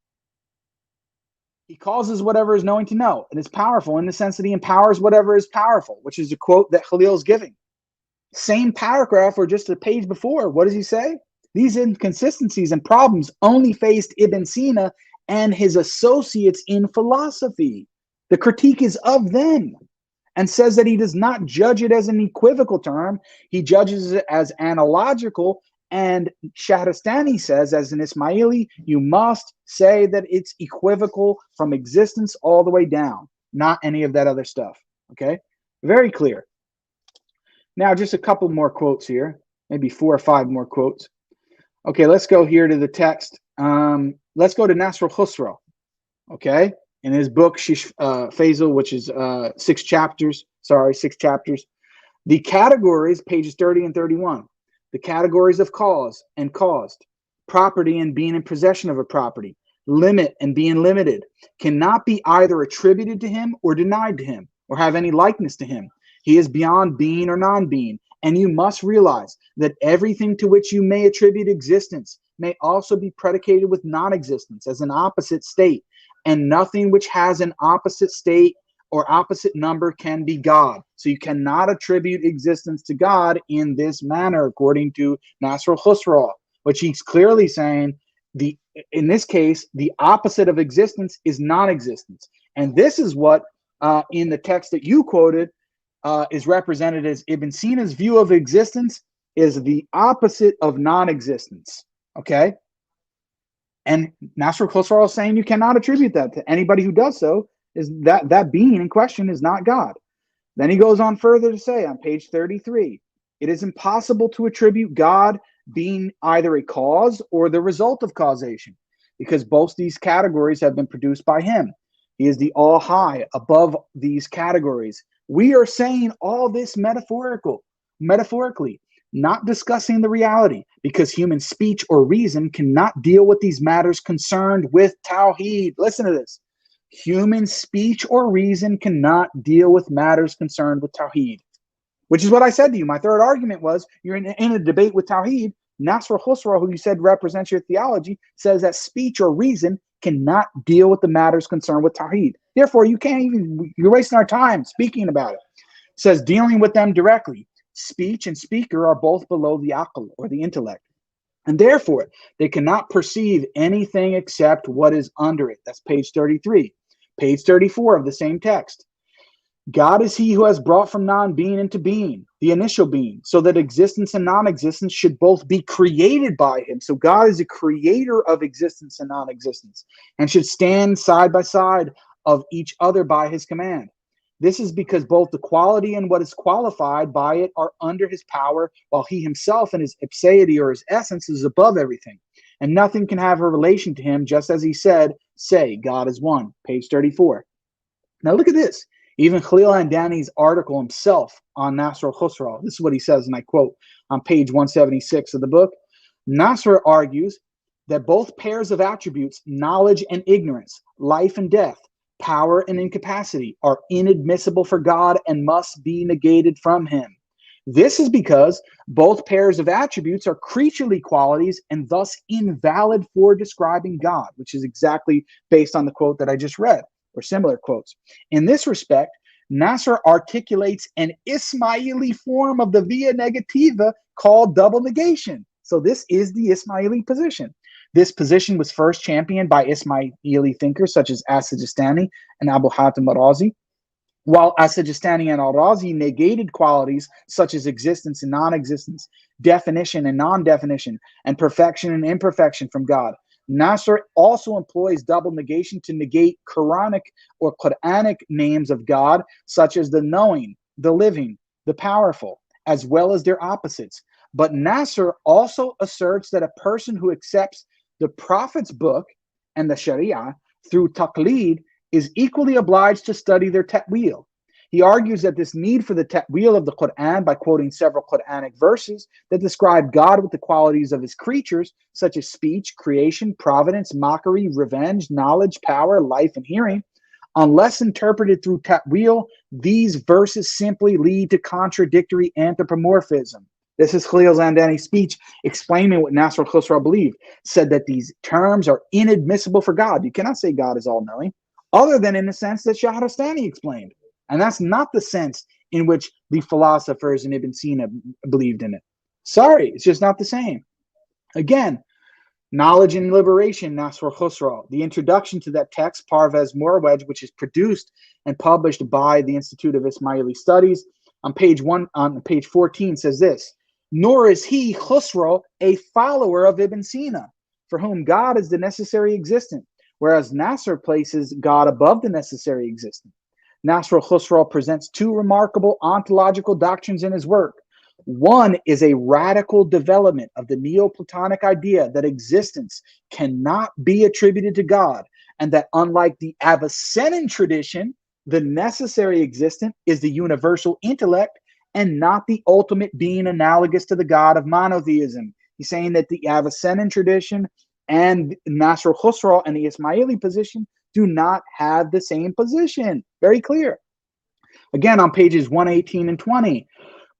he causes whatever is knowing to know and is powerful in the sense that he empowers whatever is powerful, which is the quote that Khalil is giving. Same paragraph or just a page before, what does he say? These inconsistencies and problems only faced Ibn Sina and his associates in philosophy. The critique is of them, and says that he does not judge it as an equivocal term. He judges it as analogical, and Shahrastani says, as an Ismaili, you must say that it's equivocal from existence all the way down, not any of that other stuff. Okay? Very clear. Now, just a couple more quotes here, maybe 4 or 5 more quotes. Okay, let's go here to the text. Let's go to Nasr al-Khusraw, okay, in his book, Faisal, which is 6 chapters. The categories, pages 30 and 31. The categories of cause and caused, property and being in possession of a property, limit and being limited, cannot be either attributed to him or denied to him, or have any likeness to him. He is beyond being or non-being, and you must realize that everything to which you may attribute existence may also be predicated with non-existence as an opposite state, and nothing which has an opposite state or opposite number can be God. So you cannot attribute existence to God in this manner, according to Nasr al-Khusraw, which he's clearly saying in this case, the opposite of existence is non-existence. And this is what, in the text that you quoted, is represented as Ibn Sina's view of existence is the opposite of non-existence. Okay? And Nasr al-Khusraw is saying you cannot attribute that to anybody who does so, is that being in question is not God. Then he goes on further to say on page 33, it is impossible to attribute God being either a cause or the result of causation, because both these categories have been produced by him. He is the all high above these categories. We are saying all this metaphorically, not discussing the reality, because human speech or reason cannot deal with these matters concerned with Tawheed. Listen to this. Human speech or reason cannot deal with matters concerned with Tawheed, which is what I said to you. My third argument was you're in a debate with Tawheed. Nasr al-Khusraw, who you said represents your theology, says that speech or reason cannot deal with the matters concerned with Tawheed. Therefore, you can't even, you're wasting our time speaking about it. It says dealing with them directly. Speech and speaker are both below the aql, or the intellect. And therefore, they cannot perceive anything except what is under it. That's page 33. Page 34 of the same text. God is he who has brought from non-being into being, the initial being, so that existence and non-existence should both be created by him. So God is a creator of existence and non-existence, and should stand side by side of each other by his command. This is because both the quality and what is qualified by it are under his power, while he himself in his ipseity, or his essence, is above everything. And nothing can have a relation to him, just as he said, say, God is one. Page 34. Now look at this. Even Khalil Andani's article himself on Nasr al-Khusraw, this is what he says, and I quote on page 176 of the book. Nasr argues that both pairs of attributes, knowledge and ignorance, life and death, power and incapacity, are inadmissible for God and must be negated from him. This is because both pairs of attributes are creaturely qualities and thus invalid for describing God, which is exactly based on the quote that I just read, or similar quotes. In this respect, Nasr articulates an Ismaili form of the via negativa called double negation. So this is the Ismaili position. This position was first championed by Ismaili thinkers such as As-Sijistani and Abu Hatim al-Razi. While As-Sijistani and al-Razi negated qualities such as existence and non-existence, definition and non-definition, and perfection and imperfection from God, Nasr also employs double negation to negate Quranic or Quranic names of God, such as the knowing, the living, the powerful, as well as their opposites. But Nasr also asserts that a person who accepts the Prophet's book and the Sharia through taqlid is equally obliged to study their ta'wil. He argues that this need for the ta'wil of the Quran by quoting several Quranic verses that describe God with the qualities of his creatures, such as speech, creation, providence, mockery, revenge, knowledge, power, life, and hearing. Unless interpreted through ta'wil, these verses simply lead to contradictory anthropomorphism. This is Khalil Andani's speech explaining what Nasr al-Khusraw believed, said that these terms are inadmissible for God. You cannot say God is all-knowing, other than in the sense that Shahrastani explained. And that's not the sense in which the philosophers and Ibn Sina believed in it. Sorry, it's just not the same. Again, Knowledge and Liberation, Nasr al-Khusraw. The introduction to that text, Parvez Morwedge, which is produced and published by the Institute of Ismaili Studies, on page 14 says this: nor is he, Khusraw, a follower of Ibn Sina, for whom God is the necessary existent, whereas Nasr places God above the necessary existent. Nasr al-Khusraw presents two remarkable ontological doctrines in his work. One is a radical development of the Neoplatonic idea that existence cannot be attributed to God, and that unlike the Avicennan tradition, the necessary existent is the universal intellect and not the ultimate being analogous to the God of monotheism. He's saying that the Avicennan tradition and Nasr al-Khusraw and the Ismaili position do not have the same position. Very clear. Again, on pages 118 and 20,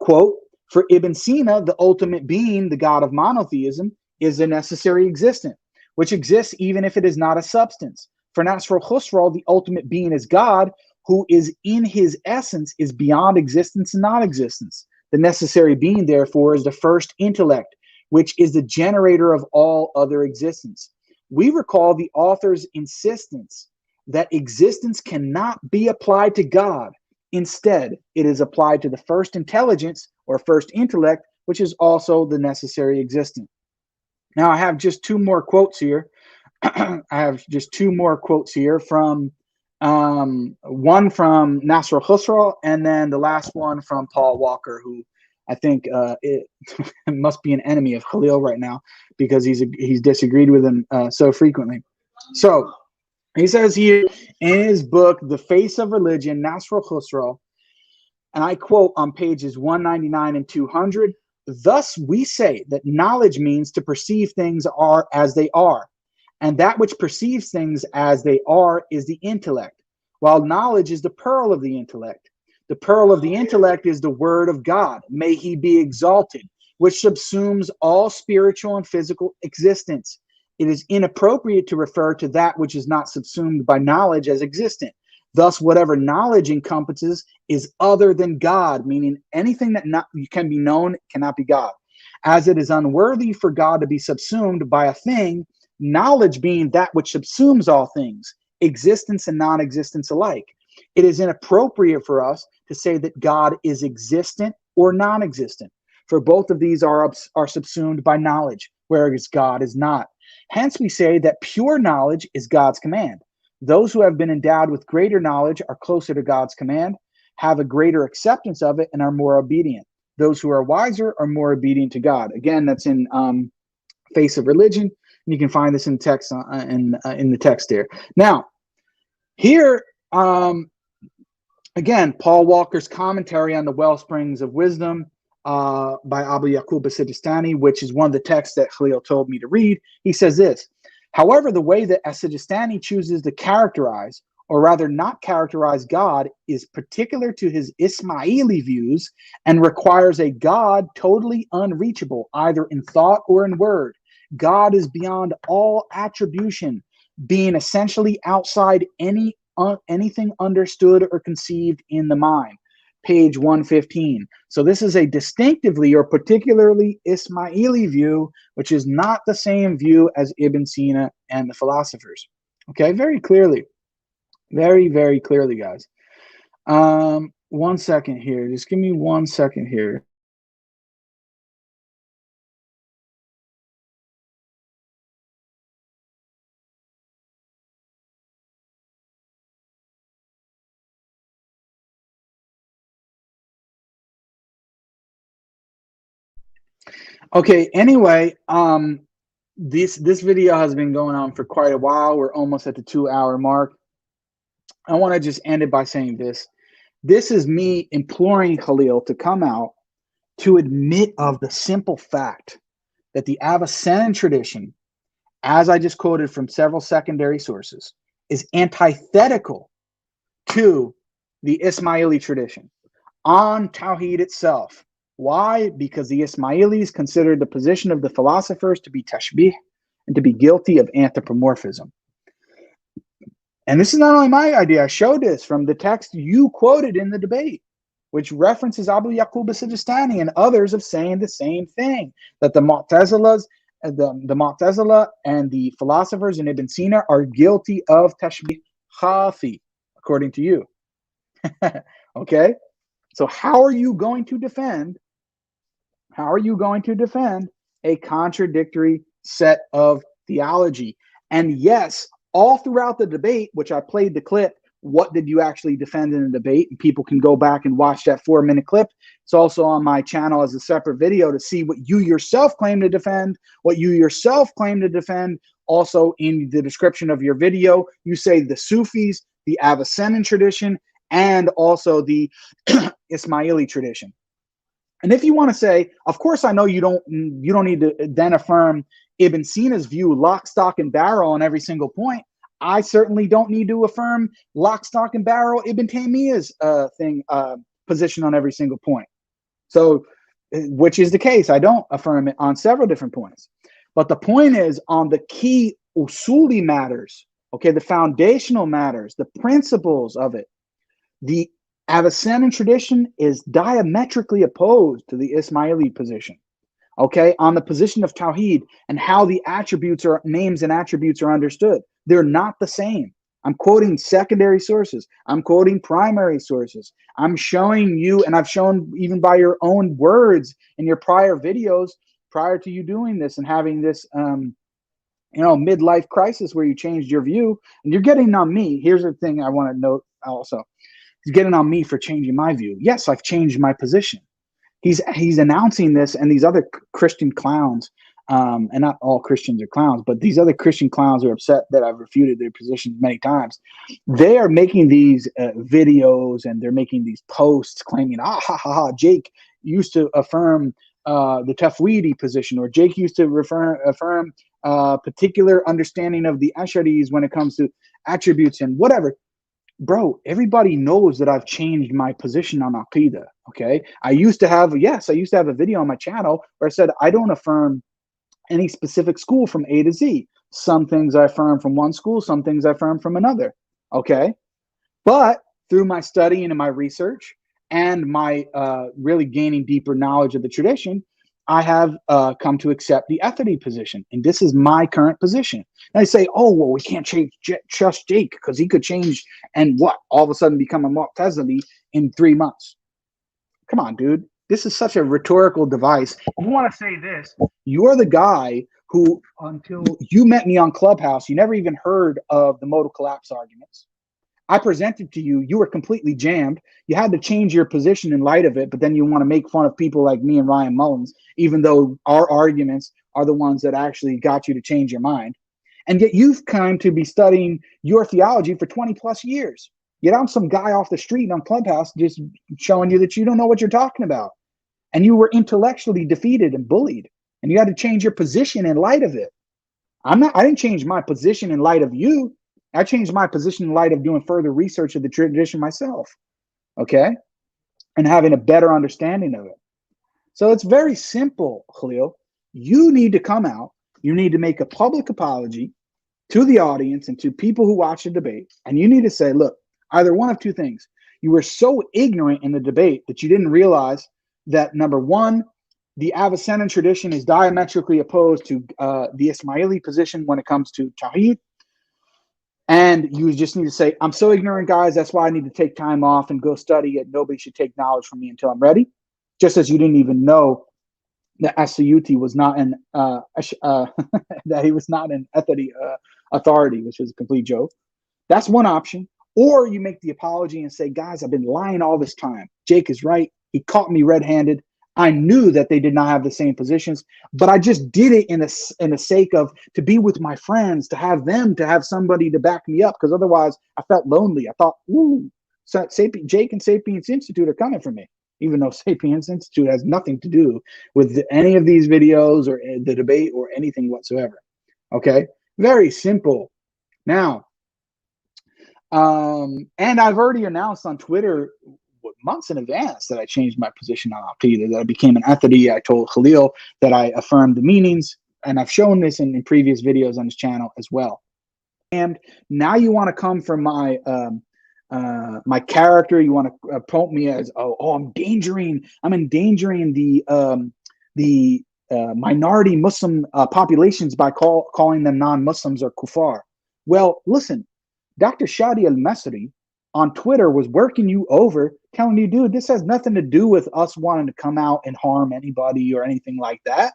quote, for Ibn Sina, the ultimate being, the God of monotheism, is a necessary existent, which exists even if it is not a substance. For Nasr al-Khusraw, the ultimate being is God, who is in his essence is beyond existence and non-existence. The necessary being, therefore, is the first intellect, which is the generator of all other existence. We recall the author's insistence that existence cannot be applied to God. Instead, it is applied to the first intelligence or first intellect, which is also the necessary existence. Now, I have just two more quotes here. I have just two more quotes here from one from Nasr al-Khusraw, and then the last one from Paul Walker, who I think it must be an enemy of Khalil right now because he's disagreed with him so frequently. So he says here in his book, The Face of Religion, Nasr al-Khusraw, and I quote on pages 199 and 200, "Thus we say that knowledge means to perceive things are as they are, and that which perceives things as they are is the intellect, while knowledge is the pearl of the intellect. The pearl of the intellect is the word of God, may he be exalted, which subsumes all spiritual and physical existence. It is inappropriate to refer to that which is not subsumed by knowledge as existent. Thus, whatever knowledge encompasses is other than God," meaning anything that can be known cannot be God. "As it is unworthy for God to be subsumed by a thing, knowledge being that which subsumes all things, existence and non-existence alike, it is inappropriate for us to say that God is existent or non-existent, for both of these are subsumed by knowledge, whereas God is not. Hence we say that pure knowledge is God's command. Those who have been endowed with greater knowledge are closer to God's command, have a greater acceptance of it, and are more obedient. Those who are wiser are more obedient to God." Again, that's in Face of Religion. You can find this in text in the text there. Now, here again, Paul Walker's commentary on the Wellsprings of Wisdom by Abu Yaqub as-Sijistani, which is one of the texts that Khalil told me to read. He says this: "However, the way that as-Sijistani chooses to characterize, or rather not characterize God, is particular to his Ismaili views and requires a God totally unreachable, either in thought or in word. God is beyond all attribution, being essentially outside anything understood or conceived in the mind." Page 115. So this is a distinctively or particularly Ismaili view, which is not the same view as Ibn Sina and the philosophers. Okay, very clearly. Very, very clearly, guys. 1 second here. Just give me 1 second here. Okay, anyway, this video has been going on for quite a while. We're almost at the 2-hour mark. I want to just end it by saying this. This is me imploring Khalil to come out to admit of the simple fact that the Avicennan tradition, as I just quoted from several secondary sources, is antithetical to the Ismaili tradition on Tawheed itself. Why? Because the Ismailis considered the position of the philosophers to be tashbih and to be guilty of anthropomorphism. And this is not only my idea. I showed this from the text you quoted in the debate, which references Abu Yaqub as-Sijistani and others of saying the same thing, that the Mu'tazilah and the philosophers in Ibn Sina are guilty of tashbih khafi, according to you. Okay? So how are you going to defend a contradictory set of theology? And yes, all throughout the debate, which I played the clip, what did you actually defend in the debate? And people can go back and watch that 4-minute clip. It's also on my channel as a separate video to see what you yourself claim to defend, Also in the description of your video, you say the Sufis, the Avicennan tradition, and also the Ismaili tradition. And if you want to say, of course, I know you don't need to then affirm Ibn Sina's view lock, stock, and barrel on every single point. I certainly don't need to affirm lock, stock, and barrel Ibn Taymiyyah's position on every single point. So, which is the case. I don't affirm it on several different points. But the point is on the key usuli matters, okay, the foundational matters, the principles of it. The Avicennan tradition is diametrically opposed to the Ismaili position, okay, on the position of Tawheed and how the attributes or names and attributes are understood. They're not the same. I'm quoting secondary sources. I'm quoting primary sources. I'm showing you, and I've shown even by your own words in your prior videos, prior to you doing this and having this, midlife crisis where you changed your view, and you're getting on me. Here's the thing I want to note also. He's getting on me for changing my view. Yes, I've changed my position. He's announcing this, and these other Christian clowns, and not all Christians are clowns, but these other Christian clowns are upset that I've refuted their positions many times. They are making these videos, and they're making these posts claiming, Jake used to affirm the Tafwidi position, or Jake used to affirm particular understanding of the Asharis when it comes to attributes and whatever. Bro, everybody knows that I've changed my position on Aqidah, okay? I used to have a video on my channel where I said I don't affirm any specific school from A to Z. Some things I affirm from one school, some things I affirm from another, okay? But through my studying and my research and my really gaining deeper knowledge of the tradition, I have come to accept the Ethody position, and this is my current position. And I say, oh, well, we can't trust Jake because he could change and all of a sudden become a Mu'tazili in 3 months. Come on, dude. This is such a rhetorical device. I want to say this. You're the guy who, until you met me on Clubhouse, you never even heard of the modal collapse arguments. I presented to you, you were completely jammed. You had to change your position in light of it, but then you want to make fun of people like me and Ryan Mullins, even though our arguments are the ones that actually got you to change your mind. And yet you've come to be studying your theology for 20 plus years. Yet I'm some guy off the street on Clubhouse just showing you that you don't know what you're talking about. And you were intellectually defeated and bullied, and you had to change your position in light of it. I didn't change my position in light of you. I changed my position in light of doing further research of the tradition myself, okay? And having a better understanding of it. So it's very simple, Khalil. You need to come out. You need to make a public apology to the audience and to people who watch the debate. And you need to say, look, either one of two things. You were so ignorant in the debate that you didn't realize that, number one, the Avicennan tradition is diametrically opposed to the Ismaili position when it comes to Tawhid. And you just need to say, I'm so ignorant, guys. That's why I need to take time off and go study it. Nobody should take knowledge from me until I'm ready. Just as you didn't even know that As-Suyuti was not an that he was not an Ethody authority, which was a complete joke. That's one option. Or you make the apology and say, guys, I've been lying all this time. Jake is right. He caught me red-handed. I knew that they did not have the same positions, but I just did it in the sake of to be with my friends, to have somebody to back me up, because otherwise I felt lonely. I thought, ooh, Jake and Sapiens Institute are coming for me, even though Sapiens Institute has nothing to do with any of these videos or the debate or anything whatsoever. Okay, very simple. Now, and I've already announced on Twitter months in advance that I changed my position on Aqidah, that I became an Ethody. I told Khalil that I affirmed the meanings, and I've shown this in previous videos on this channel as well. And now you want to come from my my character. You want to promote me as I'm endangering the minority Muslim populations by calling them non-Muslims or kuffar. Well, listen, Dr. Shadi al-Masri on Twitter was working you over, telling you, dude, this has nothing to do with us wanting to come out and harm anybody or anything like that.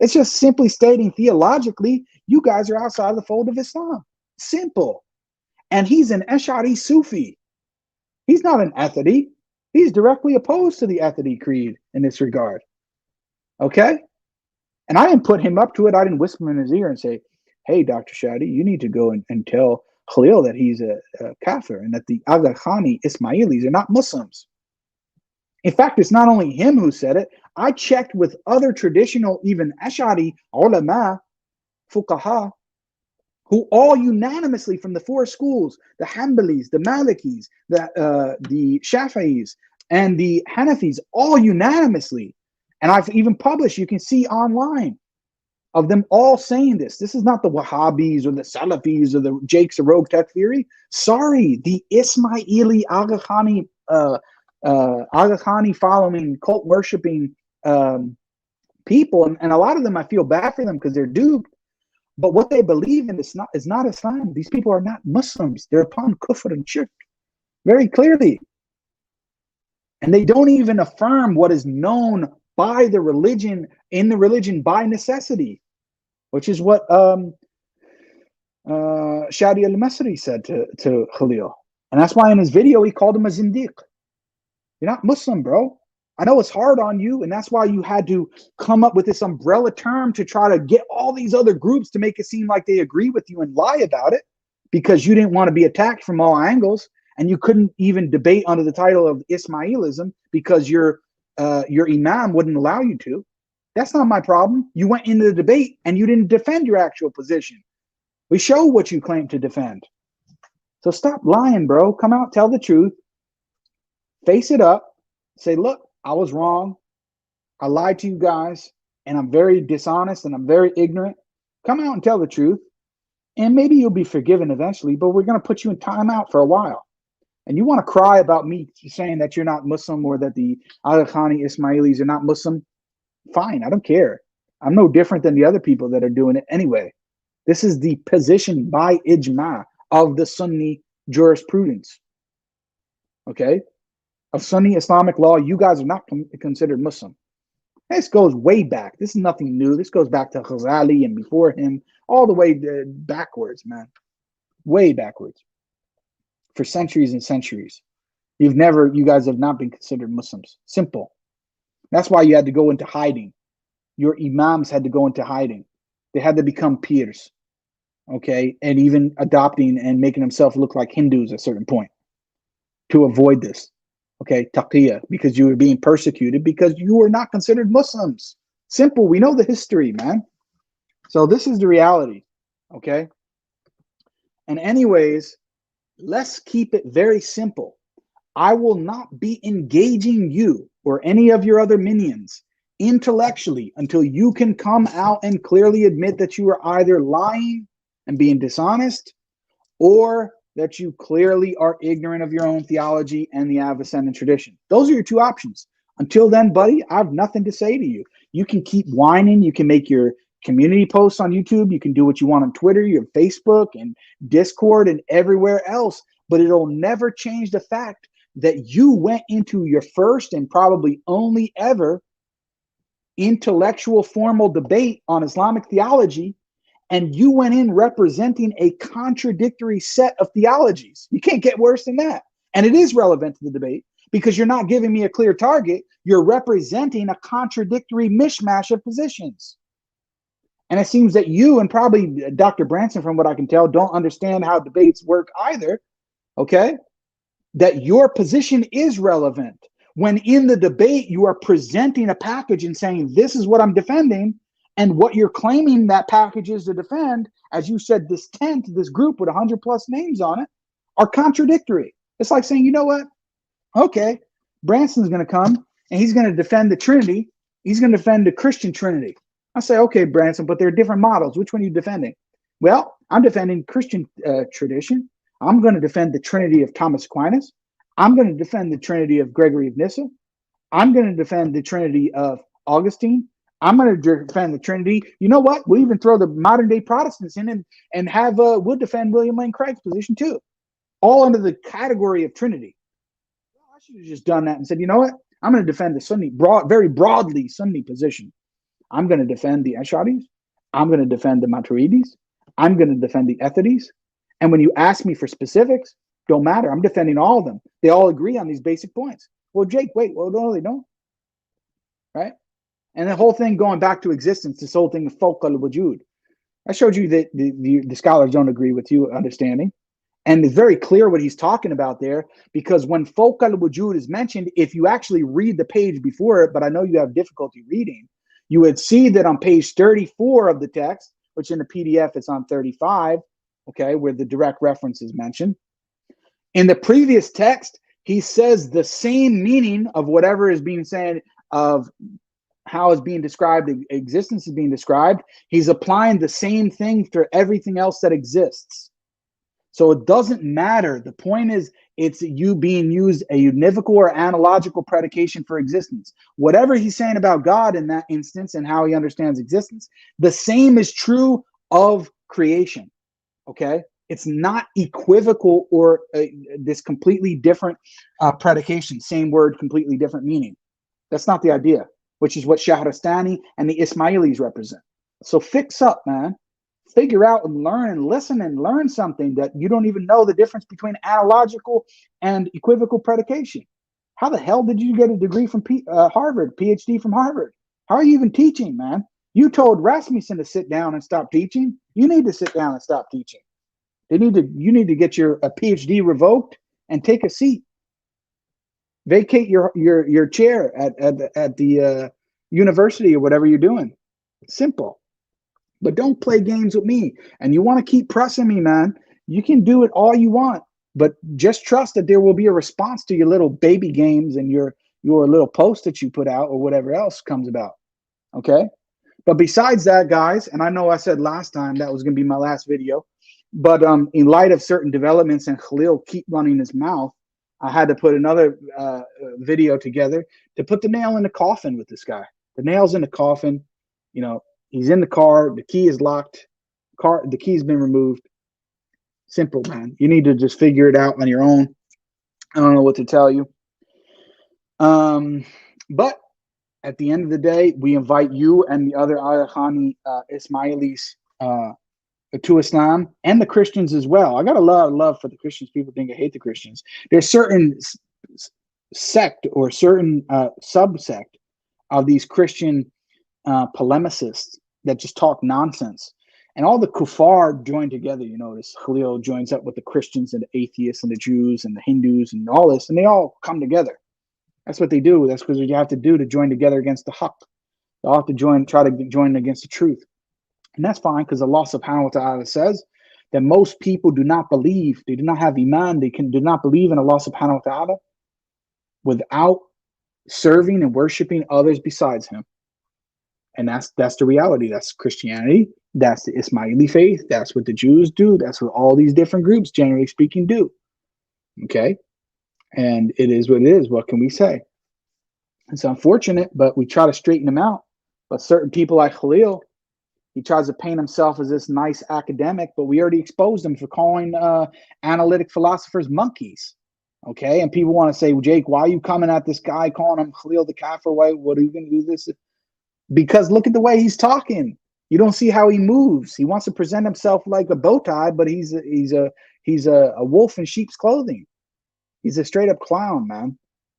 It's just simply stating theologically, you guys are outside the fold of Islam. Simple. And he's an Ash'ari Sufi. He's not an Ethody. He's directly opposed to the Ethody creed in this regard. Okay? And I didn't put him up to it. I didn't whisper in his ear and say, hey, Dr. Shadi, you need to go and tell Khalil that he's a kafir and that the Aga Khani Ismailis are not Muslims. In fact, it's not only him who said it. I checked with other traditional, even Ash'ari ulama, fuqaha, who all unanimously from the four schools, the Hanbalis, the Malikis, the Shafi'is, and the Hanafis, all unanimously. And I've even published, you can see online, of them all saying this. This is not the Wahhabis or the Salafis or the Jake's rogue Takfiri. Sorry, the Ismaili Aga Khani following, cult worshipping people, and a lot of them, I feel bad for them because they're duped, But what they believe in is not Islam. These people are not Muslims. They're upon kufr and shirk very clearly. And they don't even affirm what is known by the religion, in the religion by necessity, which is what Shadi al-Masri said to Khalil. And that's why in his video, he called him a zindiq. You're not Muslim, bro. I know it's hard on you, and that's why you had to come up with this umbrella term to try to get all these other groups to make it seem like they agree with you and lie about it, because you didn't want to be attacked from all angles, and you couldn't even debate under the title of Ismailism because your imam wouldn't allow you to. That's not my problem. You went into the debate and you didn't defend your actual position. We show what you claim to defend. So stop lying, bro. Come out, tell the truth, face it up, say, look, I was wrong. I lied to you guys, and I'm very dishonest and I'm very ignorant. Come out and tell the truth, and maybe you'll be forgiven eventually, but we're going to put you in timeout for a while. And you want to cry about me saying that you're not Muslim or that the Al-Khani Ismailis are not Muslim? Fine, I don't care. I'm no different than the other people that are doing it anyway. This is the position by ijma of the Sunni jurisprudence. Okay? Of Sunni Islamic law, you guys are not considered Muslim. This goes way back. This is nothing new. This goes back to Ghazali and before him, all the way backwards, man. Way backwards. For centuries and centuries. You guys have not been considered Muslims. Simple. That's why you had to go into hiding. Your imams had to go into hiding. They had to become peers. Okay? And even adopting and making themselves look like Hindus at a certain point to avoid this. Okay, taqiyya, because you were being persecuted because you were not considered Muslims. Simple. We know the history, man. So this is the reality. Okay? And anyways, let's keep it very simple. I will not be engaging you or any of your other minions intellectually until you can come out and clearly admit that you are either lying and being dishonest, or that you clearly are ignorant of your own theology and the Avicenna tradition. Those are your two options. Until then, buddy, I have nothing to say to you. You can keep whining. You can make your community posts on YouTube. You can do what you want on Twitter, your Facebook, and Discord, and everywhere else. But it'll never change the fact that you went into your first and probably only ever intellectual formal debate on Islamic theology, and you went in representing a contradictory set of theologies. You can't get worse than that. And it is relevant to the debate because you're not giving me a clear target. You're representing a contradictory mishmash of positions. And it seems that you and probably Dr. Branson, from what I can tell, don't understand how debates work either. Okay? That your position is relevant. When in the debate, you are presenting a package and saying, this is what I'm defending. And what you're claiming that package is to defend, as you said, this tent, this group with 100 plus names on it, are contradictory. It's like saying, you know what? Okay, Branson's going to come and he's going to defend the Trinity. He's going to defend the Christian Trinity. I say, okay, Branson, but there are different models. Which one are you defending? Well, I'm defending Christian tradition. I'm going to defend the Trinity of Thomas Aquinas. I'm going to defend the Trinity of Gregory of Nyssa. I'm going to defend the Trinity of Augustine. I'm going to defend the Trinity. You know what? We'll even throw the modern day Protestants in and have we'll defend William Lane Craig's position too, all under the category of Trinity. Well, I should have just done that and said, you know what? I'm going to defend the Sunni, very broadly Sunni position. I'm going to defend the Ash'aris. I'm going to defend the Maturidis. I'm going to defend the Ethides. And when you ask me for specifics, don't matter. I'm defending all of them. They all agree on these basic points. Well, Jake, wait. Well, no, they don't. Right? And the whole thing going back to existence, this whole thing of fawq al-wujud. I showed you that the scholars don't agree with you understanding. And it's very clear what he's talking about there, because when fawq al-wujud is mentioned, if you actually read the page before it, but I know you have difficulty reading, you would see that on page 34 of the text, which in the PDF it's on 35, okay, where the direct reference is mentioned. In the previous text, he says the same meaning of whatever is being said of how it's being described, existence is being described. He's applying the same thing for everything else that exists. So it doesn't matter. The point is, it's you being used a univocal or analogical predication for existence. Whatever he's saying about God in that instance and how he understands existence, the same is true of creation. Okay, it's not equivocal or this completely different predication, same word, completely different meaning. That's not the idea, which is what Shahrastani and the Ismailis represent. So fix up, man. Figure out and learn and listen and learn something that you don't even know the difference between analogical and equivocal predication. How the hell did you get a degree from Harvard, PhD from Harvard? How are you even teaching, man? You told Rasmussen to sit down and stop teaching. You need to sit down and stop teaching. You need to get your PhD revoked and take a seat. Vacate your chair at the university or whatever you're doing. Simple. But don't play games with me. And you want to keep pressing me, man. You can do it all you want, but just trust that there will be a response to your little baby games and your little post that you put out or whatever else comes about. Okay? But besides that, guys, and I know I said last time that was going to be my last video, but in light of certain developments and Khalil keep running his mouth, I had to put another video together to put the nail in the coffin with this guy. The nail's in the coffin. You know, he's in the car. The key is locked. The key's been removed. Simple, man. You need to just figure it out on your own. I don't know what to tell you. But at the end of the day, we invite you and the other Ayakhani Ismailis to Islam and the Christians as well. I got a lot of love for the Christians. People think I hate the Christians. There's certain sect or certain subsect of these Christian polemicists that just talk nonsense. And all the kuffar join together. You know, this Khalil joins up with the Christians and the atheists and the Jews and the Hindus and all this, and they all come together. That's what they do. That's because you have to do to join together against the haqq. They all have to try to join against the truth. And that's fine, because Allah subhanahu wa ta'ala says that most people do not believe, they do not have iman, they do not believe in Allah subhanahu wa ta'ala without serving and worshiping others besides him. And that's the reality. That's Christianity. That's the Ismaili faith. That's what the Jews do. That's what all these different groups, generally speaking, do. Okay? And it is what it is. What can we say? It's unfortunate, but we try to straighten them out. But certain people like Khalil, he tries to paint himself as this nice academic, but we already exposed him for calling analytic philosophers monkeys. Okay? And people want to say, well, Jake, why are you coming at this guy, calling him Khalil the Kafir? Why? What are you going to do this? Because look at the way he's talking. You don't see how he moves. He wants to present himself like a bow tie, but he's a wolf in sheep's clothing. He's a straight up clown, man.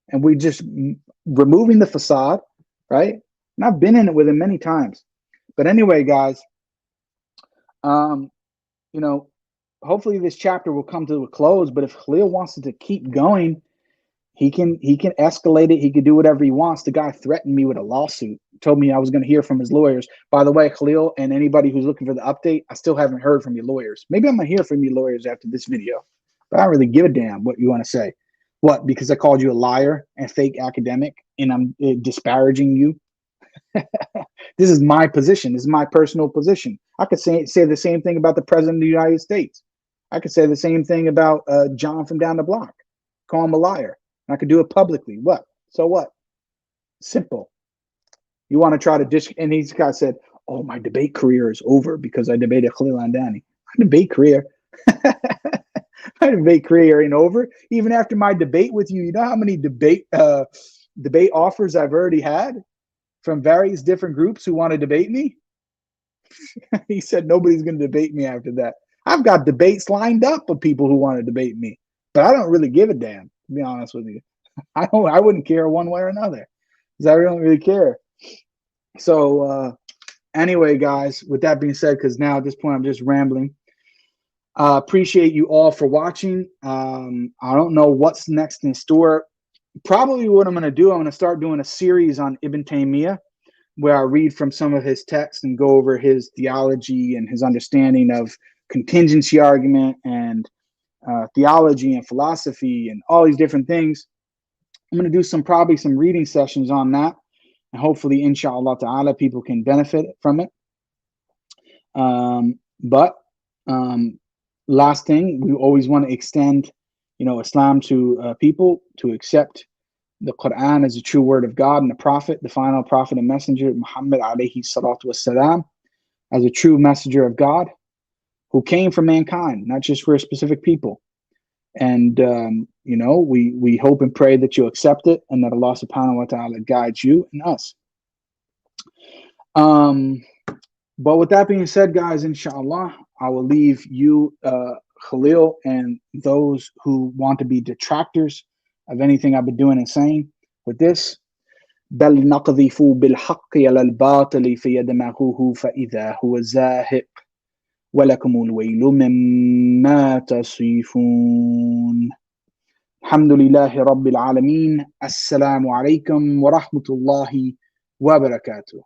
And we just removing the facade, right? And I've been in it with him many times. But anyway, guys, you know, hopefully this chapter will come to a close. But if Khalil wants it to keep going, he can escalate it. He can do whatever he wants. The guy threatened me with a lawsuit. Told me I was going to hear from his lawyers. By the way, Khalil and anybody who's looking for the update, I still haven't heard from your lawyers. Maybe I'm going to hear from your lawyers after this video. But I don't really give a damn what you want to say. What? Because I called you a liar and fake academic and I'm disparaging you? This is my position. This is my personal position. I could say the same thing about the president of the United States. I could say the same thing about John from down the block. Call him a liar. And I could do it publicly. What? So what? Simple. You want to try to and these guys said, oh, my debate career is over because I debated Khalil Andani. My debate career. My debate career ain't over. Even after my debate with you, you know how many debate offers I've already had from various different groups who want to debate me? He said nobody's going to debate me after that. I've got debates lined up of people who want to debate me, but I don't really give a damn, to be honest with you. I wouldn't care one way or another because I don't really care. So anyway, guys, with that being said, because now at this point I'm just rambling. Appreciate you all for watching. I don't know what's next in store. Probably what I'm going to do, I'm going to start doing a series on Ibn Taymiyyah where I read from some of his texts and go over his theology and his understanding of contingency argument and theology and philosophy and all these different things. I'm going to do probably some reading sessions on that. And hopefully, inshallah ta'ala, people can benefit from it. Last thing, we always want to extend, Islam to people to accept the Quran as the true word of God and the Prophet, the final Prophet and Messenger, Muhammad alayhi salatu wassalam, as a true messenger of God who came for mankind, not just for a specific people. And, we hope and pray that you accept it and that Allah subhanahu wa ta'ala guides you and us. But with that being said, guys, inshallah, I will leave you, Khalil, and those who want to be detractors of anything I've been doing and saying with this. بل نقذف بالحق على الباطل فيدمغه فإذا هو زاهق ولكم الويل مما تصفون. الحمد لله رب العالمين. السلام عليكم ورحمة الله وبركاته.